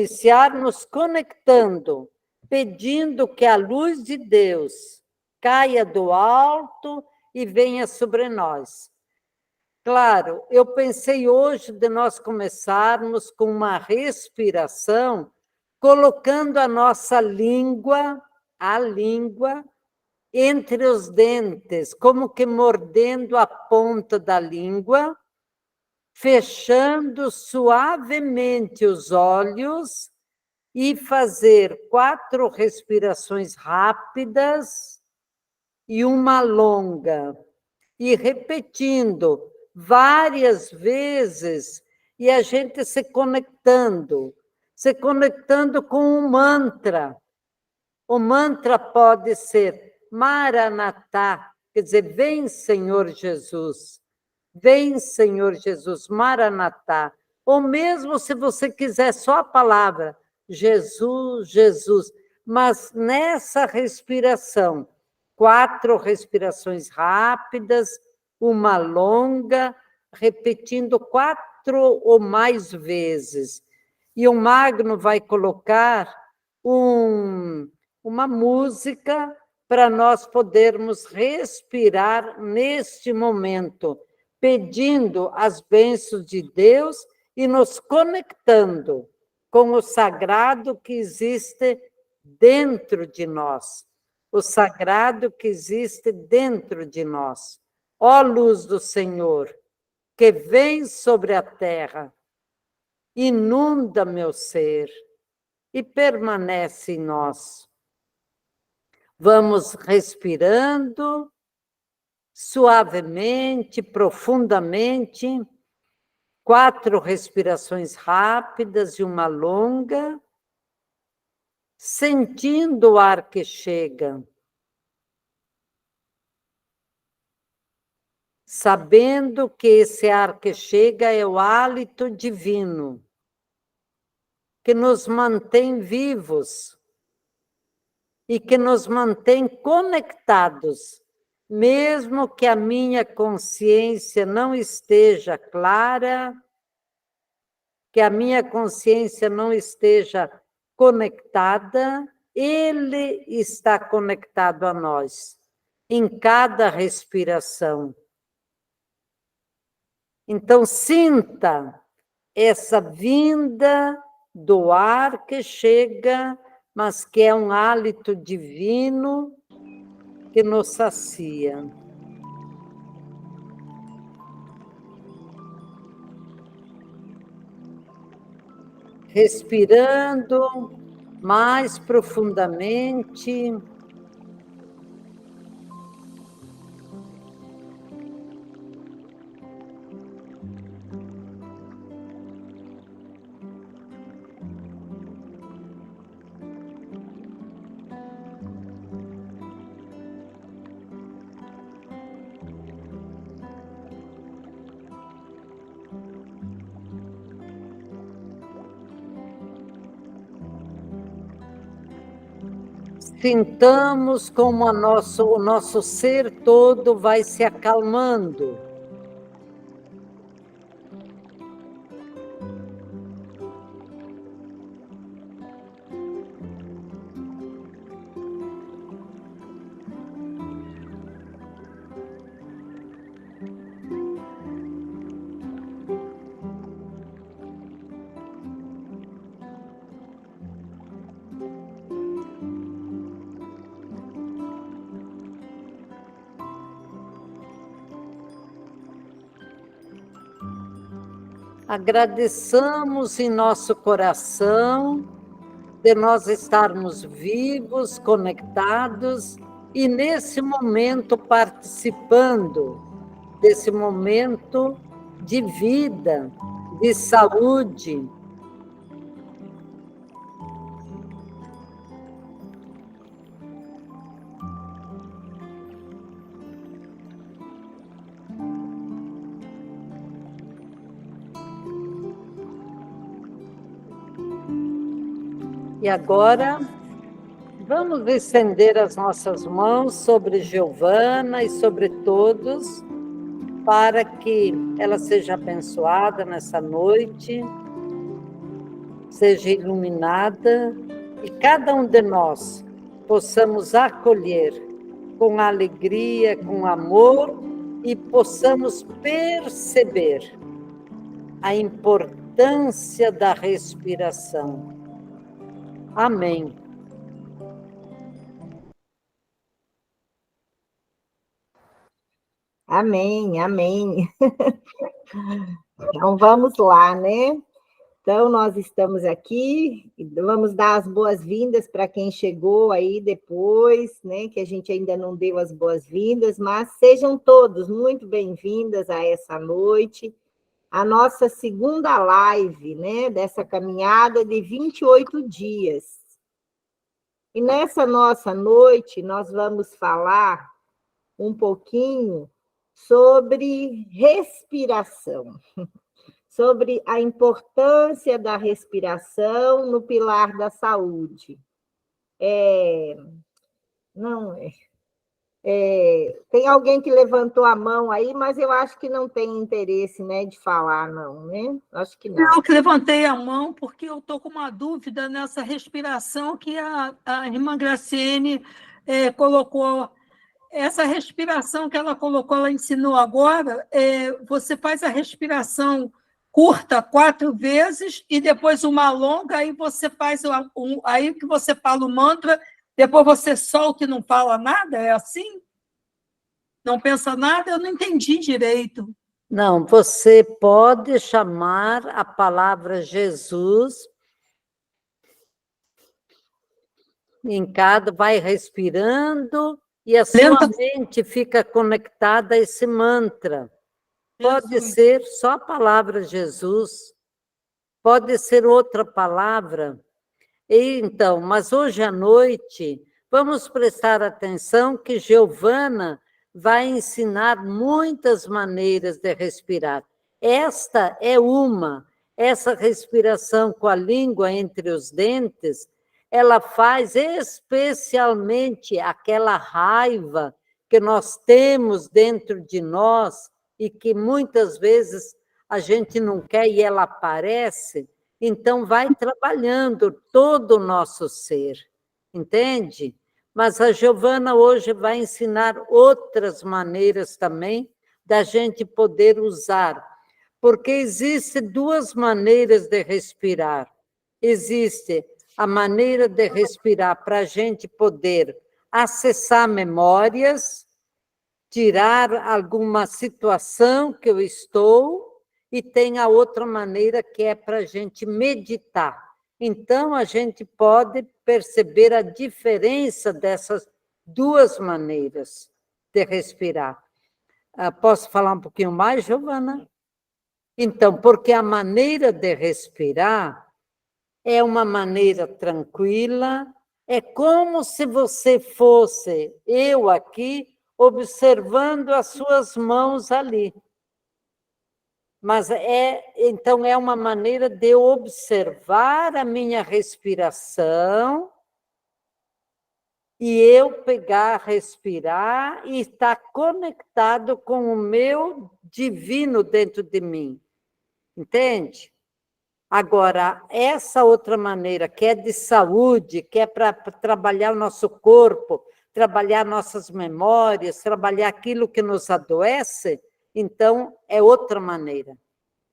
iniciar nos conectando, pedindo que a luz de Deus caia do alto e venha sobre nós. Claro, eu pensei hoje de nós começarmos com uma respiração, colocando a nossa língua, entre os dentes, como que mordendo a ponta da língua, fechando suavemente os olhos e fazer 4 respirações rápidas e uma longa, e repetindo várias vezes, e a gente se conectando com um mantra. O mantra pode ser Maranatá, quer dizer, vem Senhor Jesus, vem Senhor Jesus, Maranatá. Ou mesmo se você quiser só a palavra, Jesus, Jesus. Mas nessa respiração, 4 respirações rápidas, uma longa, repetindo 4 ou mais vezes. E o Magno vai colocar uma música para nós podermos respirar neste momento, pedindo as bênçãos de Deus e nos conectando com o sagrado que existe dentro de nós. O sagrado que existe dentro de nós. Ó luz do Senhor, que vem sobre a terra, inunda meu ser e permanece em nós. Vamos respirando suavemente, profundamente, 4 respirações rápidas e uma longa, sentindo o ar que chega, sabendo que esse ar que chega é o hálito divino, que nos mantém vivos e que nos mantém conectados, mesmo que a minha consciência não esteja clara, que a minha consciência não esteja conectada, ele está conectado a nós, em cada respiração. Então, sinta essa vinda do ar que chega, mas que é um hálito divino que nos sacia. Respirando mais profundamente. Sintamos como o nosso ser todo vai se acalmando. Agradeçamos em nosso coração de nós estarmos vivos, conectados e nesse momento participando desse momento de vida, de saúde. E agora, vamos estender as nossas mãos sobre Giovana e sobre todos, para que ela seja abençoada nessa noite, seja iluminada e cada um de nós possamos acolher com alegria, com amor e possamos perceber a importância da respiração. Amém. Amém, amém. Então, vamos lá, né? Então, nós estamos aqui, vamos dar as boas-vindas para quem chegou aí depois, né? Que a gente ainda não deu as boas-vindas, mas sejam todos muito bem-vindas a essa noite, a nossa segunda live, né? Dessa caminhada de 28 dias. E nessa nossa noite, nós vamos falar um pouquinho sobre respiração, sobre a importância da respiração no pilar da saúde. Tem alguém que levantou a mão aí, mas eu acho que não tem interesse, né, de falar, não, né? Acho que não. Eu que levantei a mão porque eu estou com uma dúvida nessa respiração que a irmã Graciene colocou. Essa respiração que ela colocou, ela ensinou agora, você faz a respiração curta 4 vezes e depois uma longa, aí você faz aí que você fala o mantra, depois você solta e não fala nada, é assim? Não pensa nada? Eu não entendi direito. Não, você pode chamar a palavra Jesus em cada, vai respirando e a sua mente fica conectada a esse mantra. Pode ser só a palavra Jesus, pode ser outra palavra. Então, mas hoje à noite, vamos prestar atenção que Giovana vai ensinar muitas maneiras de respirar. Esta é uma, essa respiração com a língua entre os dentes, ela faz especialmente aquela raiva que nós temos dentro de nós e que muitas vezes a gente não quer e ela aparece, então vai trabalhando todo o nosso ser, entende? Mas a Giovana hoje vai ensinar outras maneiras também da gente poder usar, porque existe 2 maneiras de respirar. Existe a maneira de respirar para a gente poder acessar memórias, tirar alguma situação que eu estou, e tem a outra maneira que é para a gente meditar. Então, a gente pode perceber a diferença dessas 2 maneiras de respirar. Posso falar um pouquinho mais, Giovana? Então, porque a maneira de respirar é uma maneira tranquila, é como se você fosse, eu aqui, observando as suas mãos ali. Mas então é uma maneira de eu observar a minha respiração e eu pegar, respirar e estar conectado com o meu divino dentro de mim. Entende? Agora, essa outra maneira, que é de saúde, que é para trabalhar o nosso corpo, trabalhar nossas memórias, trabalhar aquilo que nos adoece, então é outra maneira.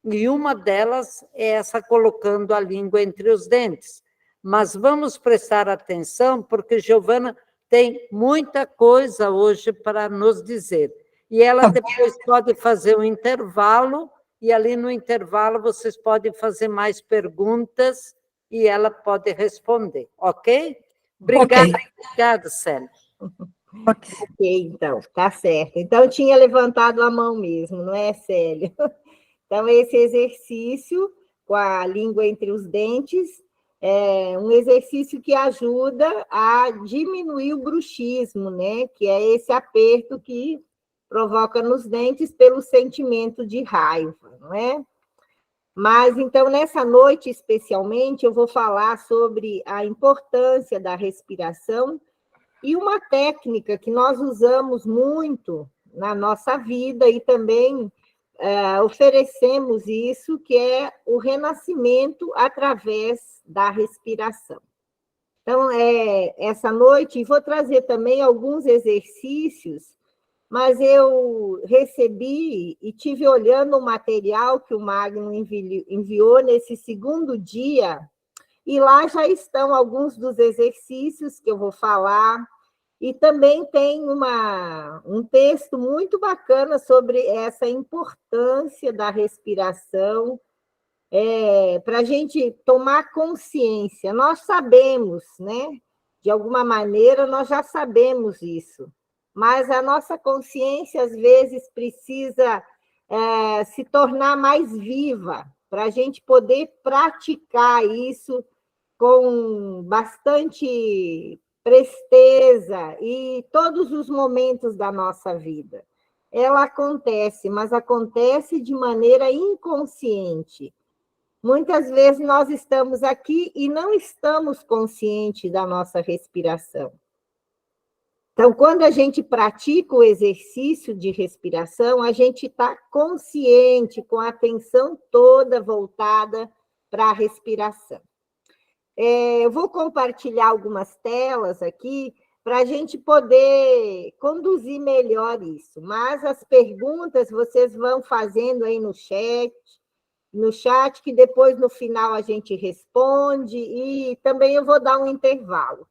E uma delas é essa colocando a língua entre os dentes. Mas vamos prestar atenção, porque Giovana tem muita coisa hoje para nos dizer. E ela depois pode fazer um intervalo, e ali no intervalo vocês podem fazer mais perguntas e ela pode responder, ok? Obrigada, okay. Obrigada, Célia. Ok, então, tá certo. Então, eu tinha levantado a mão mesmo, não é, Célia? Então, esse exercício com a língua entre os dentes é um exercício que ajuda a diminuir o bruxismo, né? Que é esse aperto que provoca nos dentes pelo sentimento de raiva, não é? Mas, então, nessa noite, especialmente, eu vou falar sobre a importância da respiração e uma técnica que nós usamos muito na nossa vida e também oferecemos isso, que é o renascimento através da respiração. Então, essa noite, vou trazer também alguns exercícios, mas eu recebi e tive olhando o material que o Magno enviou nesse segundo dia, e lá já estão alguns dos exercícios que eu vou falar, e também tem um texto muito bacana sobre essa importância da respiração, para a gente tomar consciência. Nós sabemos, né? De alguma maneira, nós já sabemos isso, mas a nossa consciência, às vezes, precisa se tornar mais viva, para a gente poder praticar isso com bastante presteza e todos os momentos da nossa vida. Ela acontece, mas acontece de maneira inconsciente. Muitas vezes nós estamos aqui e não estamos conscientes da nossa respiração. Então, quando a gente pratica o exercício de respiração, a gente está consciente, com a atenção toda voltada para a respiração. Eu vou compartilhar algumas telas aqui para a gente poder conduzir melhor isso. Mas as perguntas vocês vão fazendo aí no chat, que depois, no final, a gente responde, e também eu vou dar um intervalo.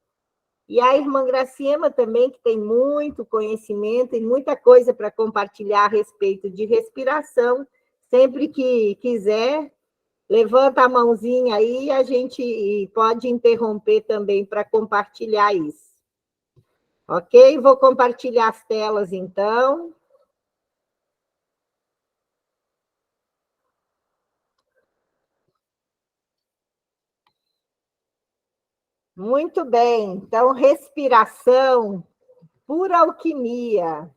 E a irmã Graciema também, que tem muito conhecimento e muita coisa para compartilhar a respeito de respiração, sempre que quiser, levanta a mãozinha aí e a gente pode interromper também para compartilhar isso. Ok? Vou compartilhar as telas, então. Muito bem. Então, respiração, pura alquimia.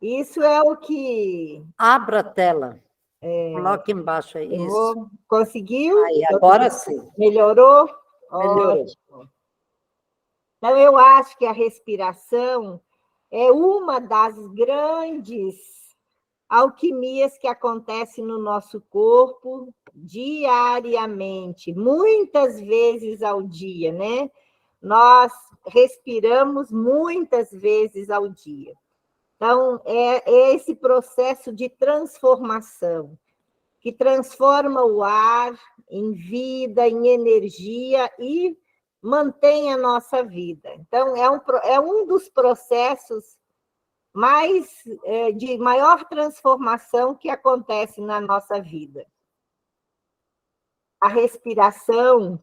Isso é o que... Abra a tela. Coloque embaixo aí. Isso. Conseguiu? Aí, agora sim. Melhorou? Melhorou. Ótimo. Então, eu acho que a respiração é uma das grandes alquimias que acontece no nosso corpo diariamente, muitas vezes ao dia, né? Nós respiramos muitas vezes ao dia. Então, é esse processo de transformação, que transforma o ar em vida, em energia e mantém a nossa vida. Então, é um dos processos de maior transformação que acontece na nossa vida. A respiração,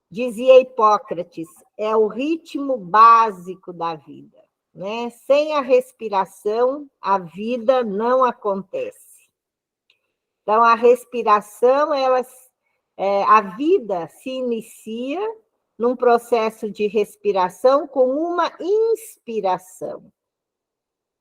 dizia Hipócrates, é o ritmo básico da vida, né? Sem a respiração, a vida não acontece. Então, a respiração, a vida se inicia num processo de respiração com uma inspiração.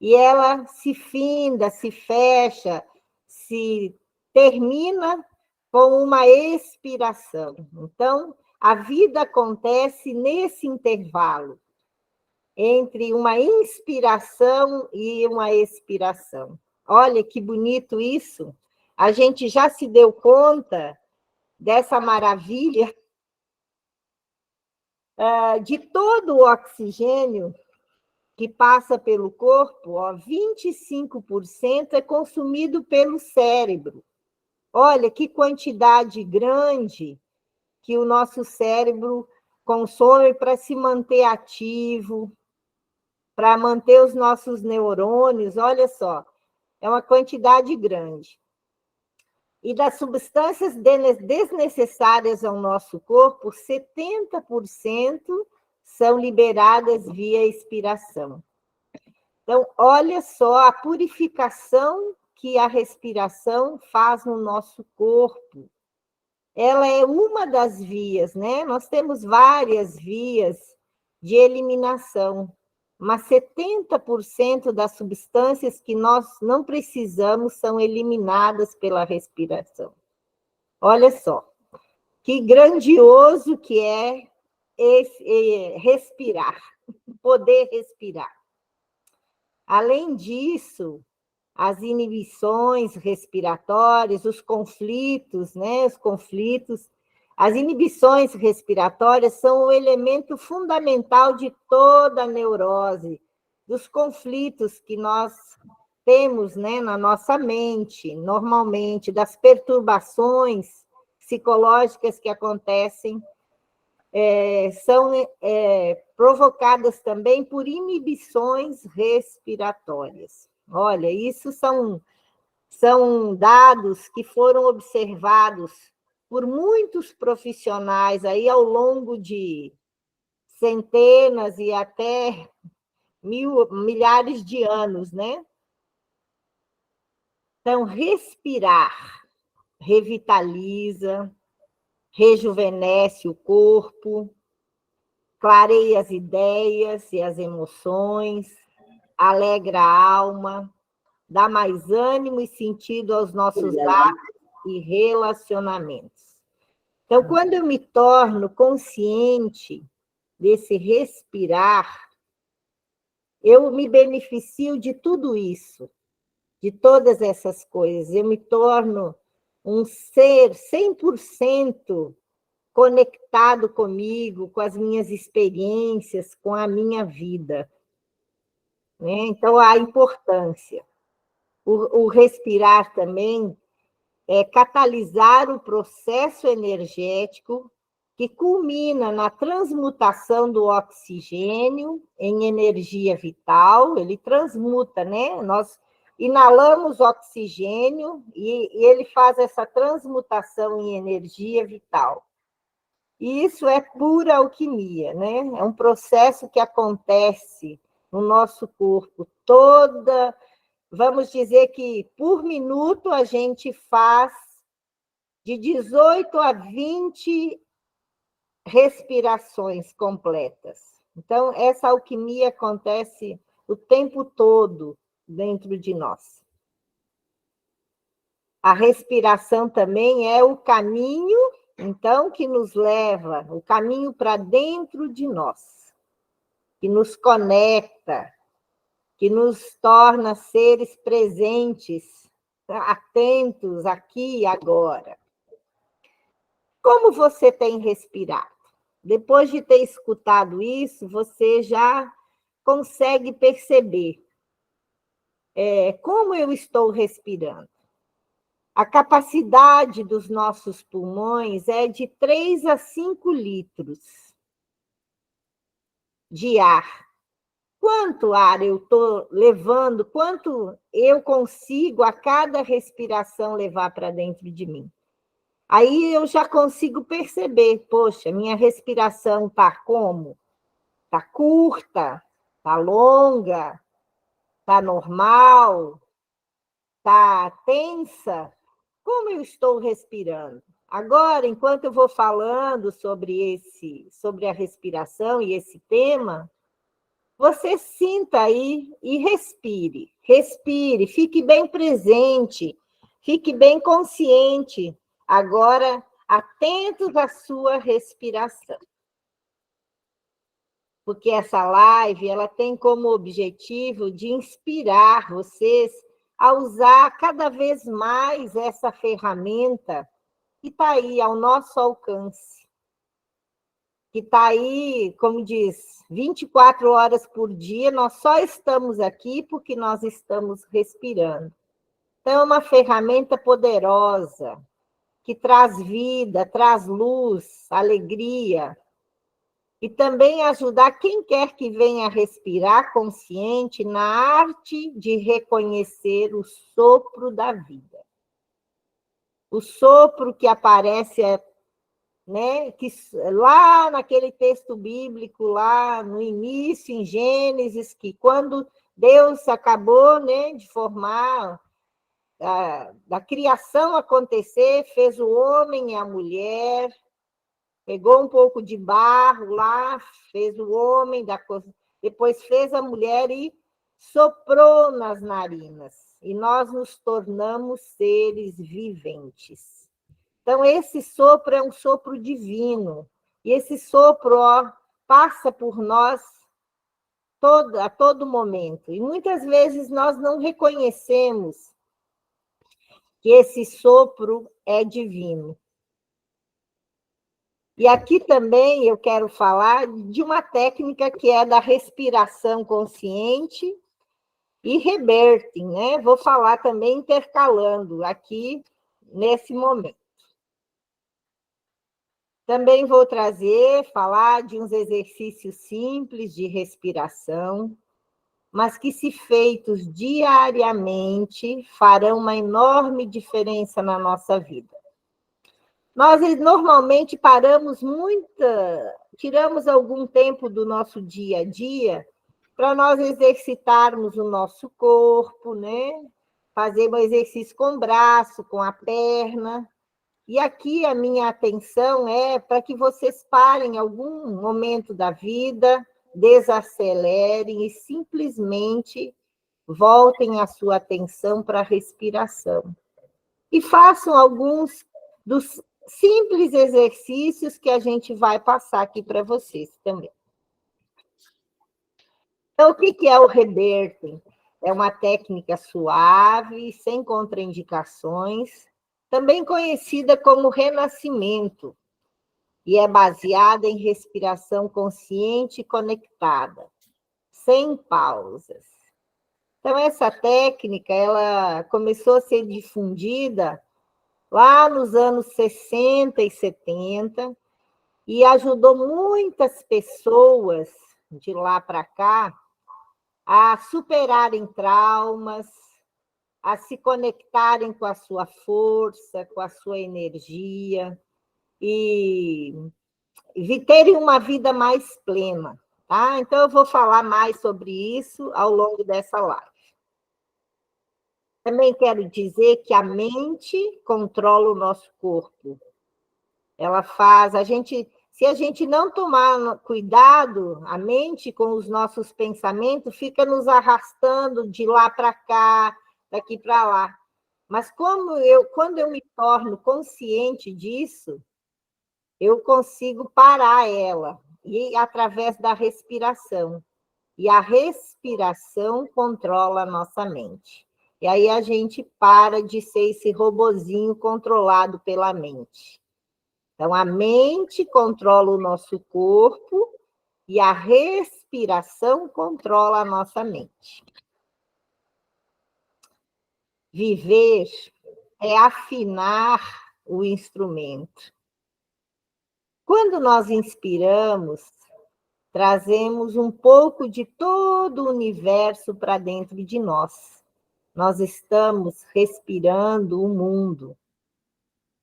E ela se finda, se fecha, se termina com uma expiração. Então, a vida acontece nesse intervalo, entre uma inspiração e uma expiração. Olha que bonito isso. A gente já se deu conta dessa maravilha de todo o oxigênio que passa pelo corpo, 25% é consumido pelo cérebro. Olha que quantidade grande que o nosso cérebro consome para se manter ativo, para manter os nossos neurônios, olha só, é uma quantidade grande. E das substâncias desnecessárias ao nosso corpo, 70% são liberadas via expiração. Então, olha só a purificação que a respiração faz no nosso corpo. Ela é uma das vias, né? Nós temos várias vias de eliminação, mas 70% das substâncias que nós não precisamos são eliminadas pela respiração. Olha só, que grandioso que é respirar, poder respirar. Além disso, as inibições respiratórias, os conflitos, né? Os conflitos. As inibições respiratórias são o elemento fundamental de toda a neurose, dos conflitos que nós temos, né, na nossa mente, normalmente, das perturbações psicológicas que acontecem, são provocadas também por inibições respiratórias. Olha, isso são dados que foram observados por muitos profissionais aí ao longo de centenas e até milhares de anos, né? Então, respirar revitaliza, rejuvenesce o corpo, clareia as ideias e as emoções, alegra a alma, dá mais ânimo e sentido aos nossos atos e relacionamentos. Então, quando eu me torno consciente desse respirar, eu me beneficio de tudo isso, de todas essas coisas. Eu me torno um ser 100% conectado comigo, com as minhas experiências, com a minha vida. Né? Então, a importância. O respirar também é catalisar o processo energético que culmina na transmutação do oxigênio em energia vital. Ele transmuta, né? Nós inalamos oxigênio e ele faz essa transmutação em energia vital. E isso é pura alquimia, né? É um processo que acontece no nosso corpo vamos dizer que por minuto a gente faz de 18 a 20 respirações completas. Então, essa alquimia acontece o tempo todo dentro de nós. A respiração também é o caminho, então, que nos leva, o caminho para dentro de nós, que nos conecta, que nos torna seres presentes, atentos aqui e agora. Como você tem respirado? Depois de ter escutado isso, você já consegue perceber como eu estou respirando. A capacidade dos nossos pulmões é de 3 a 5 litros de ar. Quanto ar eu estou levando, quanto eu consigo a cada respiração levar para dentro de mim? Aí eu já consigo perceber, poxa, minha respiração está como? Está curta, está longa, está normal, está tensa? Como eu estou respirando? Agora, enquanto eu vou falando sobre a respiração e esse tema, você sinta aí e respire. Respire, fique bem presente, fique bem consciente. Agora, atentos à sua respiração. Porque essa live ela tem como objetivo de inspirar vocês a usar cada vez mais essa ferramenta que está aí ao nosso alcance. Que está aí, como diz, 24 horas por dia, nós só estamos aqui porque nós estamos respirando. Então, é uma ferramenta poderosa, que traz vida, traz luz, alegria, e também ajudar quem quer que venha respirar consciente na arte de reconhecer o sopro da vida. O sopro que aparece, né, que lá naquele texto bíblico, lá no início, em Gênesis, que quando Deus acabou, né, de formar, da criação acontecer, fez o homem e a mulher, pegou um pouco de barro lá, fez o homem, depois fez a mulher e soprou nas narinas. E nós nos tornamos seres viventes. Então, esse sopro é um sopro divino. E esse sopro passa por nós a todo momento. E muitas vezes nós não reconhecemos que esse sopro é divino. E aqui também eu quero falar de uma técnica que é da respiração consciente e Rebirthing, né? Vou falar também intercalando aqui nesse momento. Também vou falar de uns exercícios simples de respiração, mas que, se feitos diariamente, farão uma enorme diferença na nossa vida. Nós normalmente tiramos algum tempo do nosso dia a dia para nós exercitarmos o nosso corpo, né? Fazer um exercício com o braço, com a perna. E aqui a minha atenção é para que vocês parem em algum momento da vida, desacelerem e simplesmente voltem a sua atenção para a respiração. E façam alguns dos simples exercícios que a gente vai passar aqui para vocês também. Então, o que é o Rebirthing? É uma técnica suave, sem contraindicações, também conhecida como renascimento, e é baseada em respiração consciente e conectada, sem pausas. Então, essa técnica ela começou a ser difundida lá nos anos 60 e 70, e ajudou muitas pessoas de lá para cá a superarem traumas, a se conectarem com a sua força, com a sua energia e terem uma vida mais plena, tá? Então, eu vou falar mais sobre isso ao longo dessa live. Também quero dizer que a mente controla o nosso corpo. Ela faz se a gente não tomar cuidado, a mente com os nossos pensamentos fica nos arrastando de lá para cá, daqui para lá. Mas quando eu me torno consciente disso, eu consigo parar ela, e através da respiração. E a respiração controla a nossa mente. E aí a gente para de ser esse robozinho controlado pela mente. Então, a mente controla o nosso corpo e a respiração controla a nossa mente. Viver é afinar o instrumento. Quando nós inspiramos, trazemos um pouco de todo o universo para dentro de nós. Nós estamos respirando o mundo.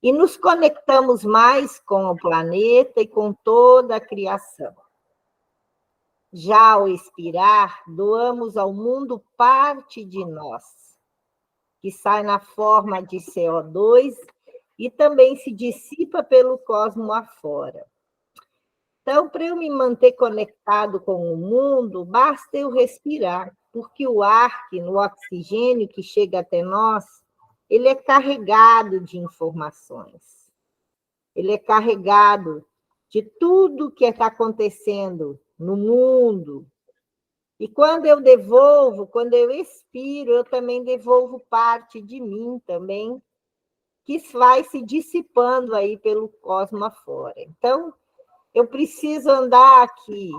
E nos conectamos mais com o planeta e com toda a criação. Já ao expirar, doamos ao mundo parte de nós, que sai na forma de CO2 e também se dissipa pelo cosmos afora. Então, para eu me manter conectado com o mundo, basta eu respirar, porque o ar, o oxigênio que chega até nós, ele é carregado de informações. Ele é carregado de tudo que está acontecendo no mundo. E quando eu expiro, eu também devolvo parte de mim também, que vai se dissipando aí pelo cosmos afora. Então, eu preciso andar aqui,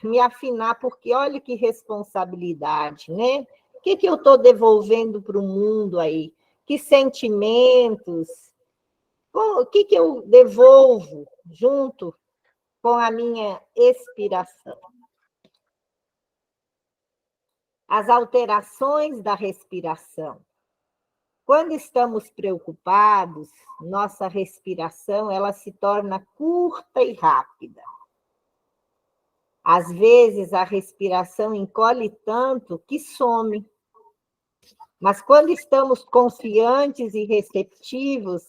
me afinar, porque olha que responsabilidade, né? O que eu estou devolvendo para o mundo aí? Que sentimentos? O que eu devolvo junto com a minha expiração? As alterações da respiração. Quando estamos preocupados, nossa respiração ela se torna curta e rápida. Às vezes, a respiração encolhe tanto que some. Mas quando estamos confiantes e receptivos,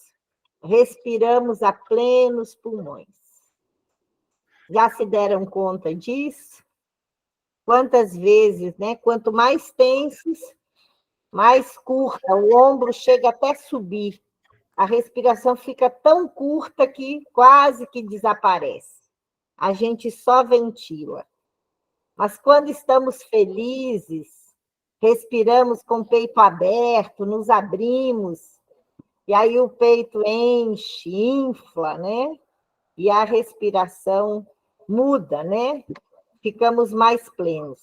respiramos a plenos pulmões. Já se deram conta disso? Quantas vezes, né? Quanto mais tensos, mais curta, o ombro chega até subir. A respiração fica tão curta que quase que desaparece. A gente só ventila. Mas quando estamos felizes, respiramos com o peito aberto, nos abrimos, e aí o peito enche, infla, né? E a respiração muda, né? Ficamos mais plenos.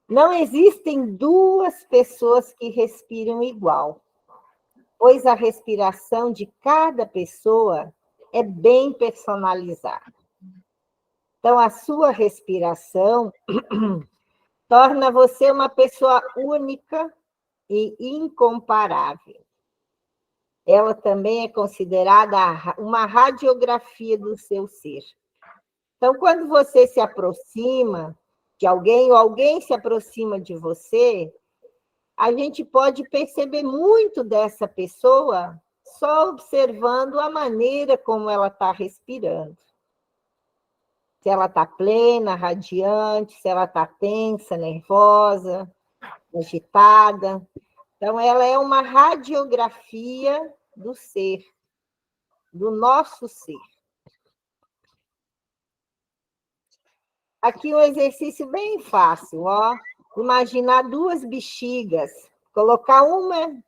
Não existem duas pessoas que respiram igual, pois a respiração de cada pessoa é bem personalizada. Então, a sua respiração torna você uma pessoa única e incomparável. Ela também é considerada uma radiografia do seu ser. Então, quando você se aproxima de alguém, ou alguém se aproxima de você, a gente pode perceber muito dessa pessoa só observando a maneira como ela está respirando. Se ela está plena, radiante, se ela está tensa, nervosa, agitada. Então, ela é uma radiografia do ser, do nosso ser. Aqui um exercício bem fácil, ó. Imaginar duas bexigas, colocar uma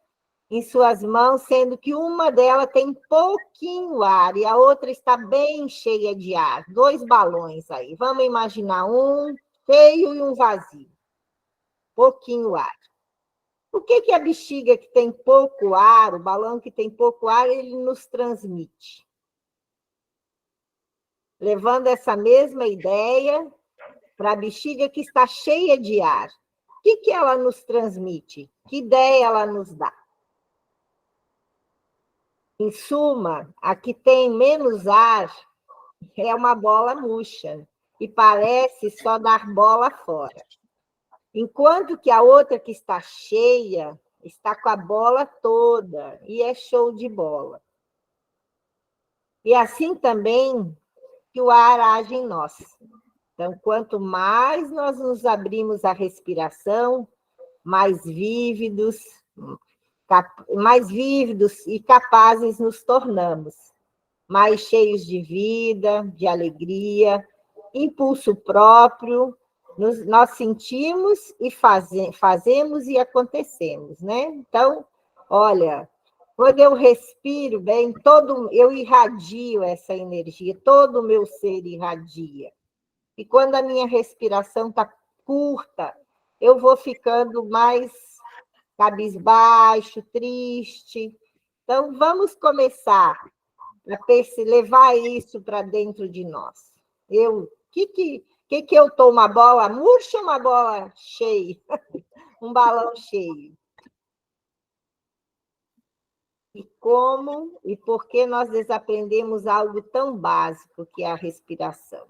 em suas mãos, sendo que uma delas tem pouquinho ar e a outra está bem cheia de ar. 2 balões aí. Vamos imaginar um cheio e um vazio. Pouquinho ar. O que a bexiga que tem pouco ar, o balão que tem pouco ar, ele nos transmite? Levando essa mesma ideia para a bexiga que está cheia de ar. O que ela nos transmite? Que ideia ela nos dá? Em suma, a que tem menos ar é uma bola murcha e parece só dar bola fora. Enquanto que a outra que está cheia está com a bola toda e é show de bola. E assim também que o ar age em nós. Então, quanto mais nós nos abrimos à respiração, mais vívidos e capazes nos tornamos, mais cheios de vida, de alegria, impulso próprio, nós sentimos e fazemos e acontecemos, né? Então, olha, quando eu respiro bem, eu irradio essa energia, todo o meu ser irradia. E quando a minha respiração está curta, eu vou ficando mais cabisbaixo, triste. Então, vamos começar a levar isso para dentro de nós. Que eu estou, uma bola murcha ou uma bola cheia? Um balão cheio. E como e por que nós desaprendemos algo tão básico que é a respiração?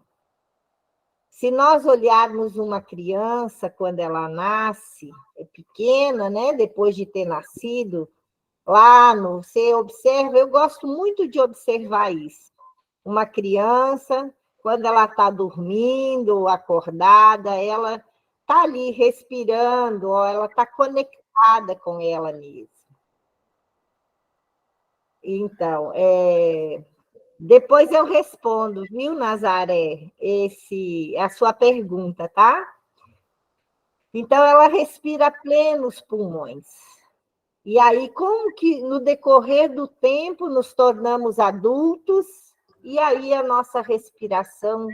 Se nós olharmos uma criança quando ela nasce, é pequena, né? Depois de ter nascido, você observa, eu gosto muito de observar isso. Uma criança, quando ela está dormindo ou acordada, ela está ali respirando, ou ela está conectada com ela mesma. Então, depois eu respondo, viu, Nazaré, a sua pergunta, tá? Então, ela respira plenos pulmões. E aí, como que no decorrer do tempo nos tornamos adultos, e aí a nossa respiração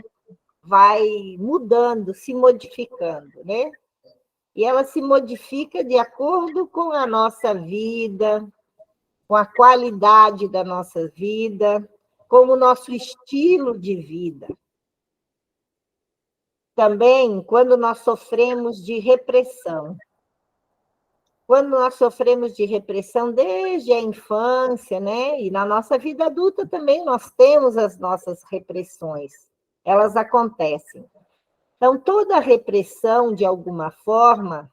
vai mudando, se modificando, né? E ela se modifica de acordo com a nossa vida, com a qualidade da nossa vida, com o nosso estilo de vida. Também, quando nós sofremos de repressão. Quando nós sofremos de repressão desde a infância, né? E na nossa vida adulta também nós temos as nossas repressões. Elas acontecem. Então, toda repressão, de alguma forma,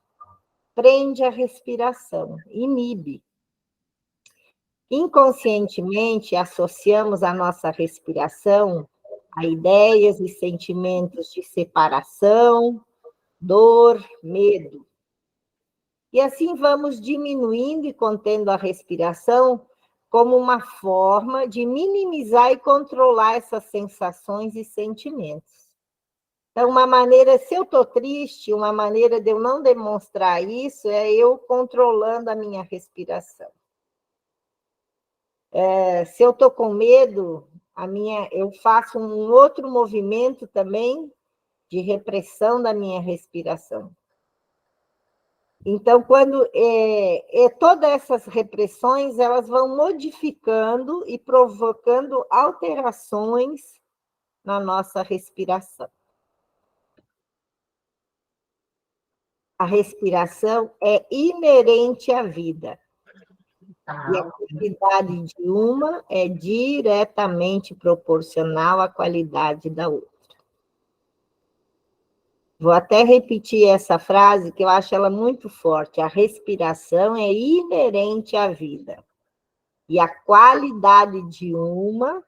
prende a respiração, inibe. Inconscientemente, associamos a nossa respiração a ideias e sentimentos de separação, dor, medo. E assim vamos diminuindo e contendo a respiração como uma forma de minimizar e controlar essas sensações e sentimentos. Então, uma maneira, se eu estou triste, uma maneira de eu não demonstrar isso é eu controlando a minha respiração. Se eu estou com medo, eu faço um outro movimento também de repressão da minha respiração. Então, quando todas essas repressões, elas vão modificando e provocando alterações na nossa respiração. A respiração é inerente à vida. E a qualidade de uma é diretamente proporcional à qualidade da outra. Vou até repetir essa frase, que eu acho ela muito forte. A respiração é inerente à vida. E a qualidade de uma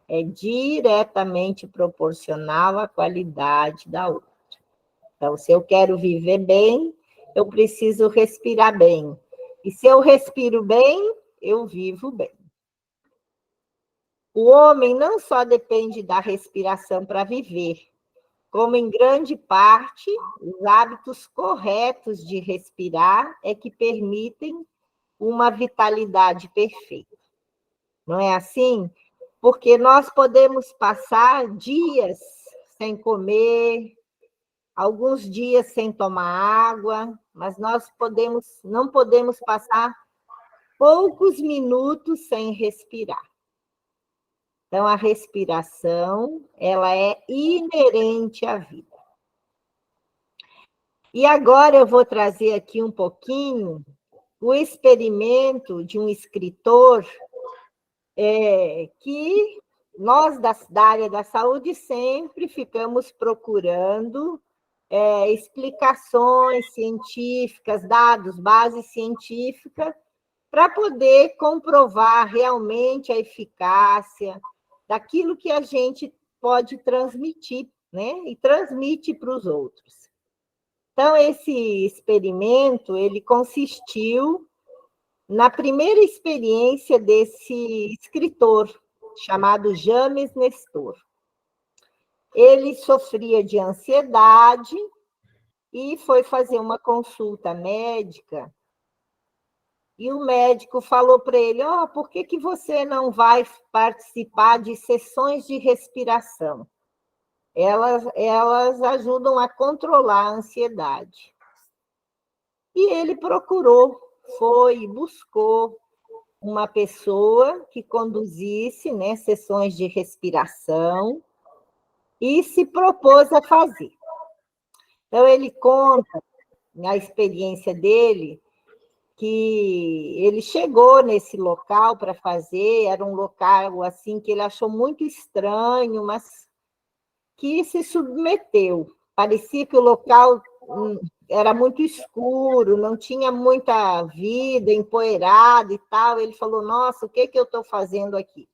é diretamente proporcional à qualidade da outra. Então, se eu quero viver bem, eu preciso respirar bem. E se eu respiro bem, eu vivo bem. O homem não só depende da respiração para viver, como em grande parte, os hábitos corretos de respirar é que permitem uma vitalidade perfeita. Não é assim? Porque nós podemos passar dias sem comer, alguns dias sem tomar água, mas nós não podemos passar poucos minutos sem respirar. Então, a respiração, ela é inerente à vida. E agora eu vou trazer aqui um pouquinho o experimento de um escritor que nós, da área da saúde, sempre ficamos procurando explicações científicas, dados, base científica, para poder comprovar realmente a eficácia daquilo que a gente pode transmitir, né? E transmite para os outros. Então, esse experimento, ele consistiu na primeira experiência desse escritor, chamado James Nestor. Ele sofria de ansiedade e foi fazer uma consulta médica, e o médico falou para ele, por que você não vai participar de sessões de respiração? Elas ajudam a controlar a ansiedade. E ele procurou, foi e buscou uma pessoa que conduzisse, né, sessões de respiração e se propôs a fazer. Então, ele conta, na experiência dele, que ele chegou nesse local para fazer, era um local assim que ele achou muito estranho, mas que se submeteu. Parecia que o local era muito escuro, não tinha muita vida, empoeirado e tal. Ele falou, nossa, o que eu estou fazendo aqui?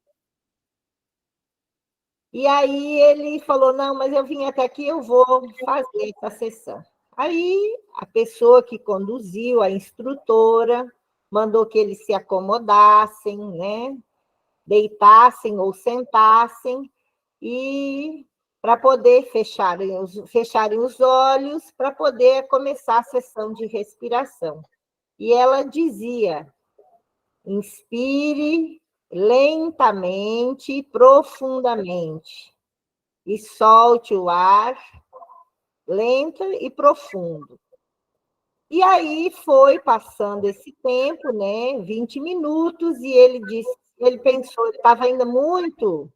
E aí ele falou, não, mas eu vim até aqui, eu vou fazer essa sessão. Aí a pessoa que conduziu, a instrutora, mandou que eles se acomodassem, né? Deitassem ou sentassem, e para poder fecharem os olhos, para poder começar a sessão de respiração. E ela dizia, inspire lentamente, profundamente, e solte o ar lento e profundo. E aí foi passando esse tempo, né, 20 minutos, e ele pensou, ele estava ainda muito...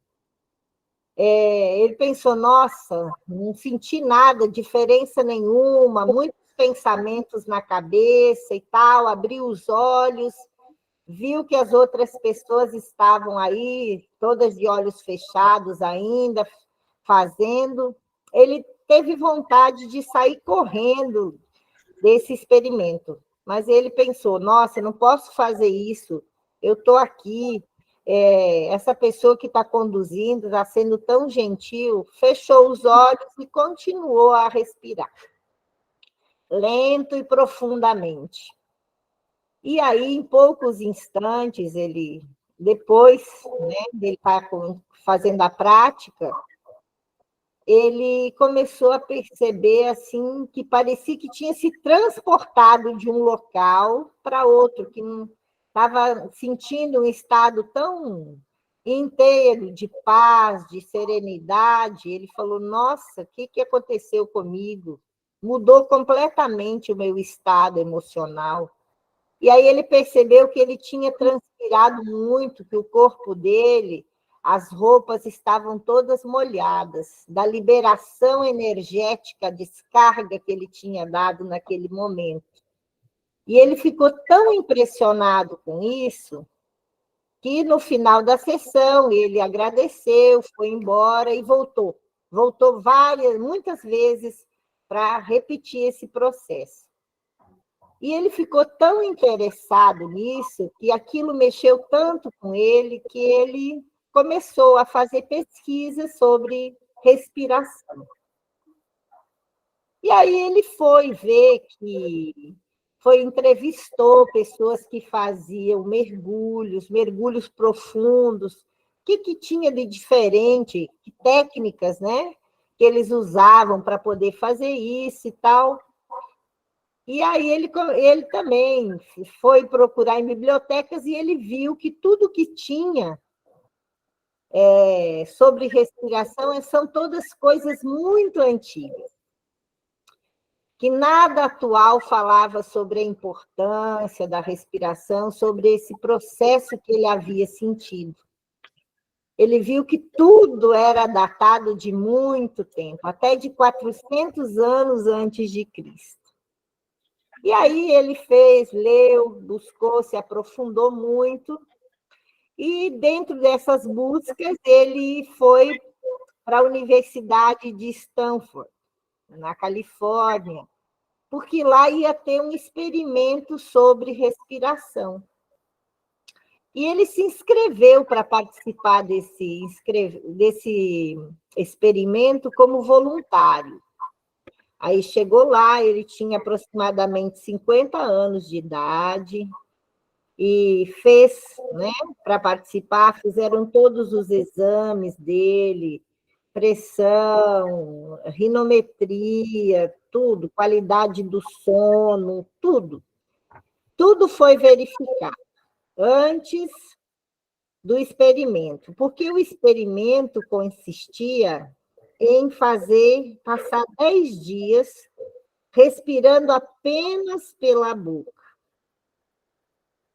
ele pensou, nossa, não senti nada, diferença nenhuma, muitos pensamentos na cabeça e tal, abriu os olhos, viu que as outras pessoas estavam aí, todas de olhos fechados ainda, fazendo. Ele teve vontade de sair correndo desse experimento, mas ele pensou, nossa, não posso fazer isso, eu estou aqui, essa pessoa que está conduzindo está sendo tão gentil, fechou os olhos e continuou a respirar, lento e profundamente. E aí, em poucos instantes, depois, né, ele está fazendo a prática, ele começou a perceber assim que parecia que tinha se transportado de um local para outro, que não estava sentindo um estado tão inteiro de paz, de serenidade. Ele falou: nossa, o que aconteceu comigo? Mudou completamente o meu estado emocional. E aí ele percebeu que ele tinha transpirado muito, que o corpo dele, as roupas estavam todas molhadas, da liberação energética, descarga que ele tinha dado naquele momento. E ele ficou tão impressionado com isso, que no final da sessão ele agradeceu, foi embora e voltou. Voltou muitas vezes para repetir esse processo. E ele ficou tão interessado nisso, que aquilo mexeu tanto com ele, que ele começou a fazer pesquisas sobre respiração. E aí ele foi ver entrevistou pessoas que faziam mergulhos profundos, o que tinha de diferente, que técnicas, né, que eles usavam para poder fazer isso e tal. E aí ele também foi procurar em bibliotecas e ele viu que tudo que tinha sobre respiração são todas coisas muito antigas, que nada atual falava sobre a importância da respiração, sobre esse processo que ele havia sentido. Ele viu que tudo era datado de muito tempo, até de 400 anos antes de Cristo. E aí ele leu, buscou, se aprofundou muito, e dentro dessas buscas ele foi para a Universidade de Stanford, na Califórnia, porque lá ia ter um experimento sobre respiração. E ele se inscreveu para participar desse experimento como voluntário. Aí chegou lá, ele tinha aproximadamente 50 anos de idade e fez, né, para participar, fizeram todos os exames dele, pressão, rinometria, tudo, qualidade do sono, tudo. Tudo foi verificado antes do experimento, porque o experimento consistia em passar 10 dias respirando apenas pela boca.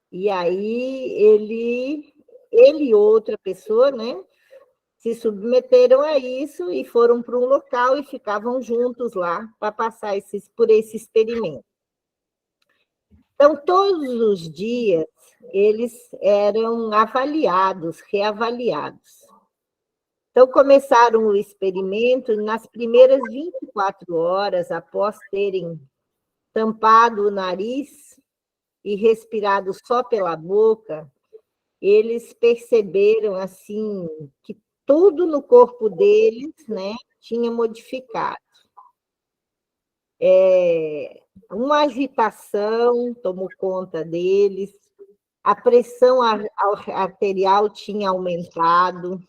E aí ele e outra pessoa, né, se submeteram a isso e foram para um local e ficavam juntos lá para passar por esse experimento. Então, todos os dias, eles eram avaliados, reavaliados. Então, começaram o experimento, e nas primeiras 24 horas, após terem tampado o nariz e respirado só pela boca, eles perceberam assim que tudo no corpo deles, né, tinha modificado. Uma agitação tomou conta deles, a pressão arterial tinha aumentado,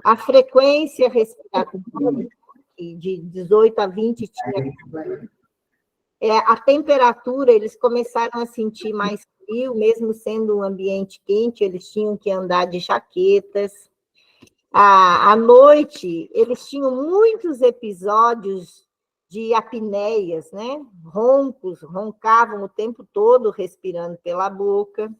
a frequência respiratória de 18 a 20 tinha. A temperatura, eles começaram a sentir mais frio, mesmo sendo um ambiente quente, eles tinham que andar de jaquetas. À noite, eles tinham muitos episódios de apneias, né? Roncavam o tempo todo respirando pela boca.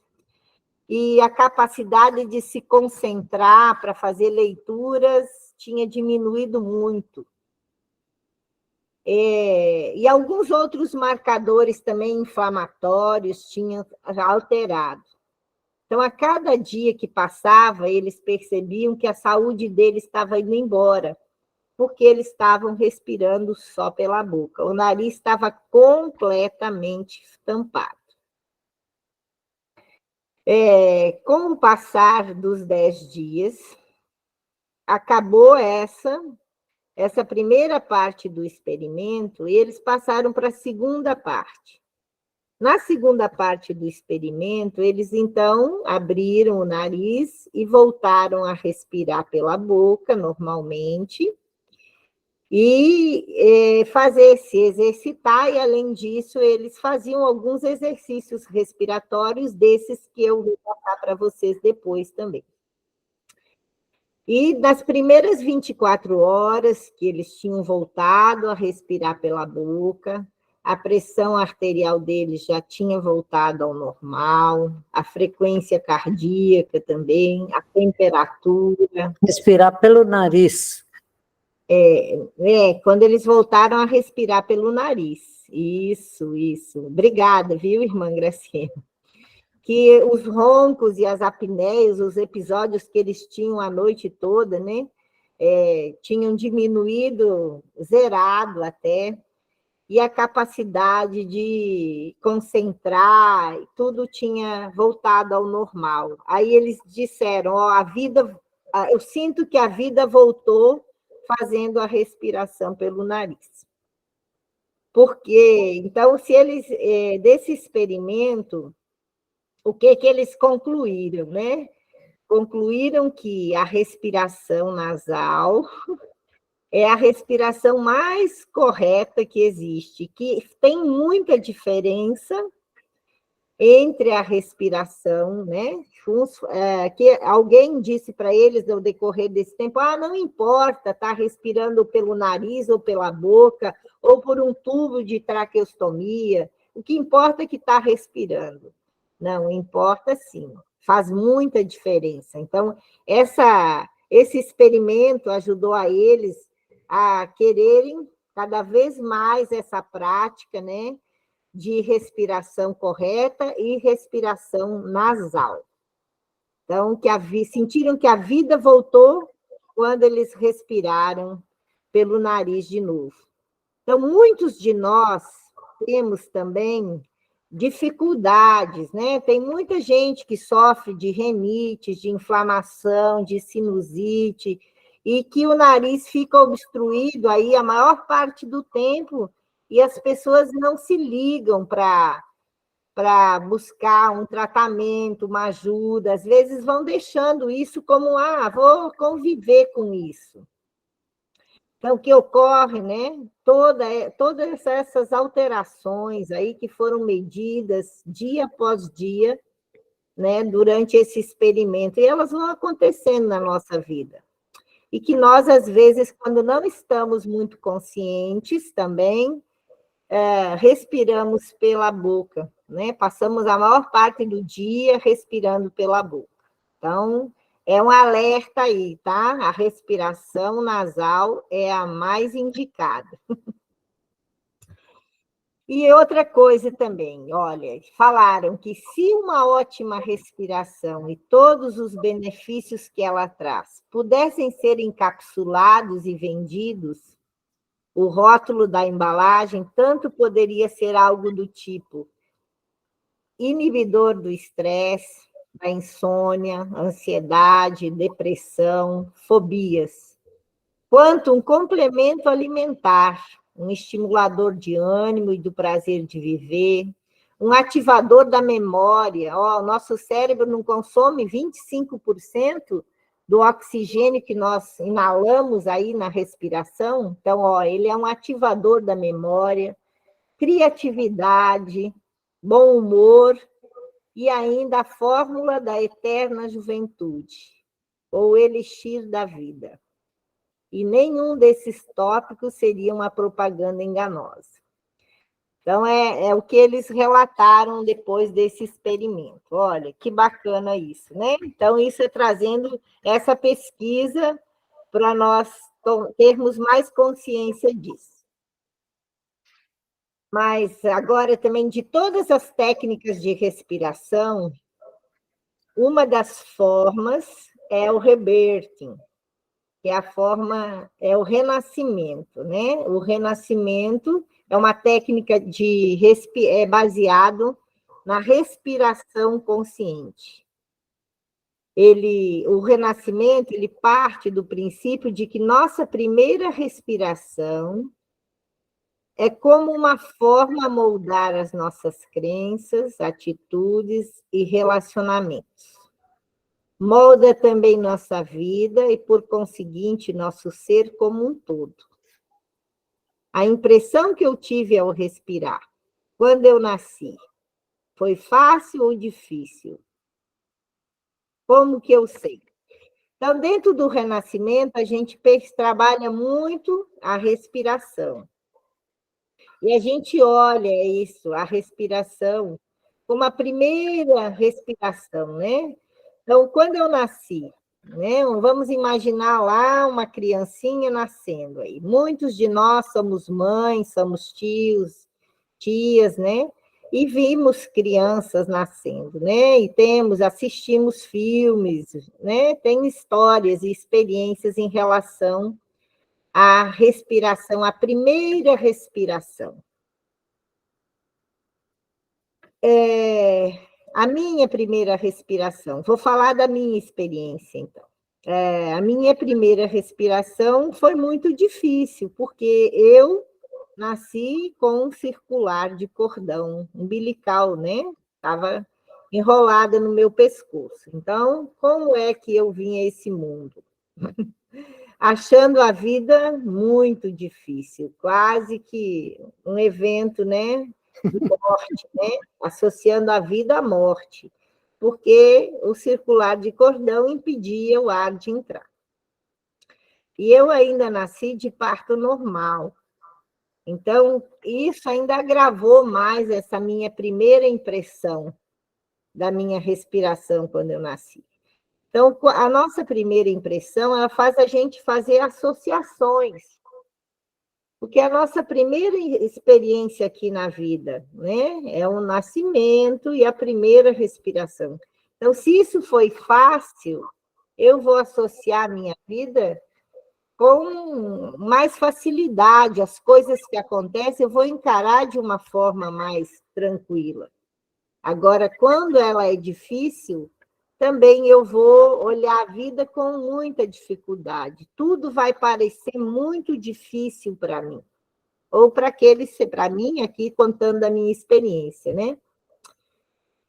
E a capacidade de se concentrar para fazer leituras tinha diminuído muito. E alguns outros marcadores também inflamatórios tinham alterado. Então, a cada dia que passava, eles percebiam que a saúde deles estava indo embora, porque eles estavam respirando só pela boca. O nariz estava completamente tampado. Com o passar dos 10 dias, acabou essa primeira parte do experimento e eles passaram para a segunda parte. Na segunda parte do experimento, eles, então, abriram o nariz e voltaram a respirar pela boca, normalmente, e fazer se exercitar, e além disso, eles faziam alguns exercícios respiratórios desses que eu vou passar para vocês depois também. E nas primeiras 24 horas que eles tinham voltado a respirar pela boca, a pressão arterial deles já tinha voltado ao normal, a frequência cardíaca também, a temperatura. Respirar pelo nariz. Quando eles voltaram a respirar pelo nariz. Isso. Obrigada, viu, irmã Graciela? Que os roncos e as apneias, os episódios que eles tinham a noite toda, né? Tinham diminuído, zerado até, e a capacidade de concentrar, tudo tinha voltado ao normal. Aí eles disseram, eu sinto que a vida voltou fazendo a respiração pelo nariz. Porque, então, se eles, desse experimento, o que eles concluíram, né? Concluíram que a respiração nasal é a respiração mais correta que existe, que tem muita diferença entre a respiração, né? Que alguém disse para eles no decorrer desse tempo, não importa, tá respirando pelo nariz ou pela boca, ou por um tubo de traqueostomia, o que importa é que está respirando. Não, importa sim, faz muita diferença. Então, esse experimento ajudou a eles a quererem cada vez mais essa prática, né, de respiração correta e respiração nasal. Então, sentiram que a vida voltou quando eles respiraram pelo nariz de novo. Então, muitos de nós temos também dificuldades, né? Tem muita gente que sofre de rinites, de inflamação, de sinusite, e que o nariz fica obstruído aí a maior parte do tempo, e as pessoas não se ligam para buscar um tratamento, uma ajuda, às vezes vão deixando isso como, vou conviver com isso. Então, o que ocorre, né? Todas essas alterações aí que foram medidas dia após dia, né, durante esse experimento, e elas vão acontecendo na nossa vida. E que nós, às vezes, quando não estamos muito conscientes também, respiramos pela boca, né? Passamos a maior parte do dia respirando pela boca. Então, é um alerta aí, tá? A respiração nasal é a mais indicada. E outra coisa também, olha, falaram que se uma ótima respiração e todos os benefícios que ela traz pudessem ser encapsulados e vendidos, o rótulo da embalagem tanto poderia ser algo do tipo inibidor do estresse, da insônia, ansiedade, depressão, fobias, quanto um complemento alimentar, um estimulador de ânimo e do prazer de viver, um ativador da memória. O nosso cérebro não consome 25% do oxigênio que nós inalamos aí na respiração. Então, ele é um ativador da memória, criatividade, bom humor e ainda a fórmula da eterna juventude, ou elixir da vida. E nenhum desses tópicos seria uma propaganda enganosa. Então, é o que eles relataram depois desse experimento. Olha, que bacana isso, né? Então, isso é trazendo essa pesquisa para nós termos mais consciência disso. Mas agora também, de todas as técnicas de respiração, uma das formas é o rebirthing, que é o renascimento, né? O renascimento é uma técnica baseado na respiração consciente. O renascimento, ele parte do princípio de que nossa primeira respiração é como uma forma a moldar as nossas crenças, atitudes e relacionamentos. Molda também nossa vida e, por conseguinte, nosso ser como um todo. A impressão que eu tive ao respirar, quando eu nasci, foi fácil ou difícil? Como que eu sei? Então, dentro do renascimento, a gente trabalha muito a respiração. E a gente olha isso, a respiração, como a primeira respiração, né? Então, quando eu nasci, né? Vamos imaginar lá uma criancinha nascendo aí. Muitos de nós somos mães, somos tios, tias, né? E vimos crianças nascendo, né? E assistimos filmes, né? Tem histórias e experiências em relação à respiração, à primeira respiração. A minha primeira respiração, vou falar da minha experiência, então. A minha primeira respiração foi muito difícil, porque eu nasci com um circular de cordão umbilical, né? Estava enrolada no meu pescoço. Então, como é que eu vim a esse mundo? Achando a vida muito difícil, quase que um evento, né, de morte, né? Associando a vida à morte, porque o circular de cordão impedia o ar de entrar. E eu ainda nasci de parto normal. Então, isso ainda agravou mais essa minha primeira impressão da minha respiração quando eu nasci. Então, a nossa primeira impressão, ela faz a gente fazer associações, porque a nossa primeira experiência aqui na vida, né, é o nascimento e a primeira respiração. Então, se isso foi fácil, eu vou associar a minha vida com mais facilidade, as coisas que acontecem, eu vou encarar de uma forma mais tranquila. Agora, quando ela é difícil, também eu vou olhar a vida com muita dificuldade. Tudo vai parecer muito difícil para mim. Ou para mim, aqui, contando a minha experiência, né?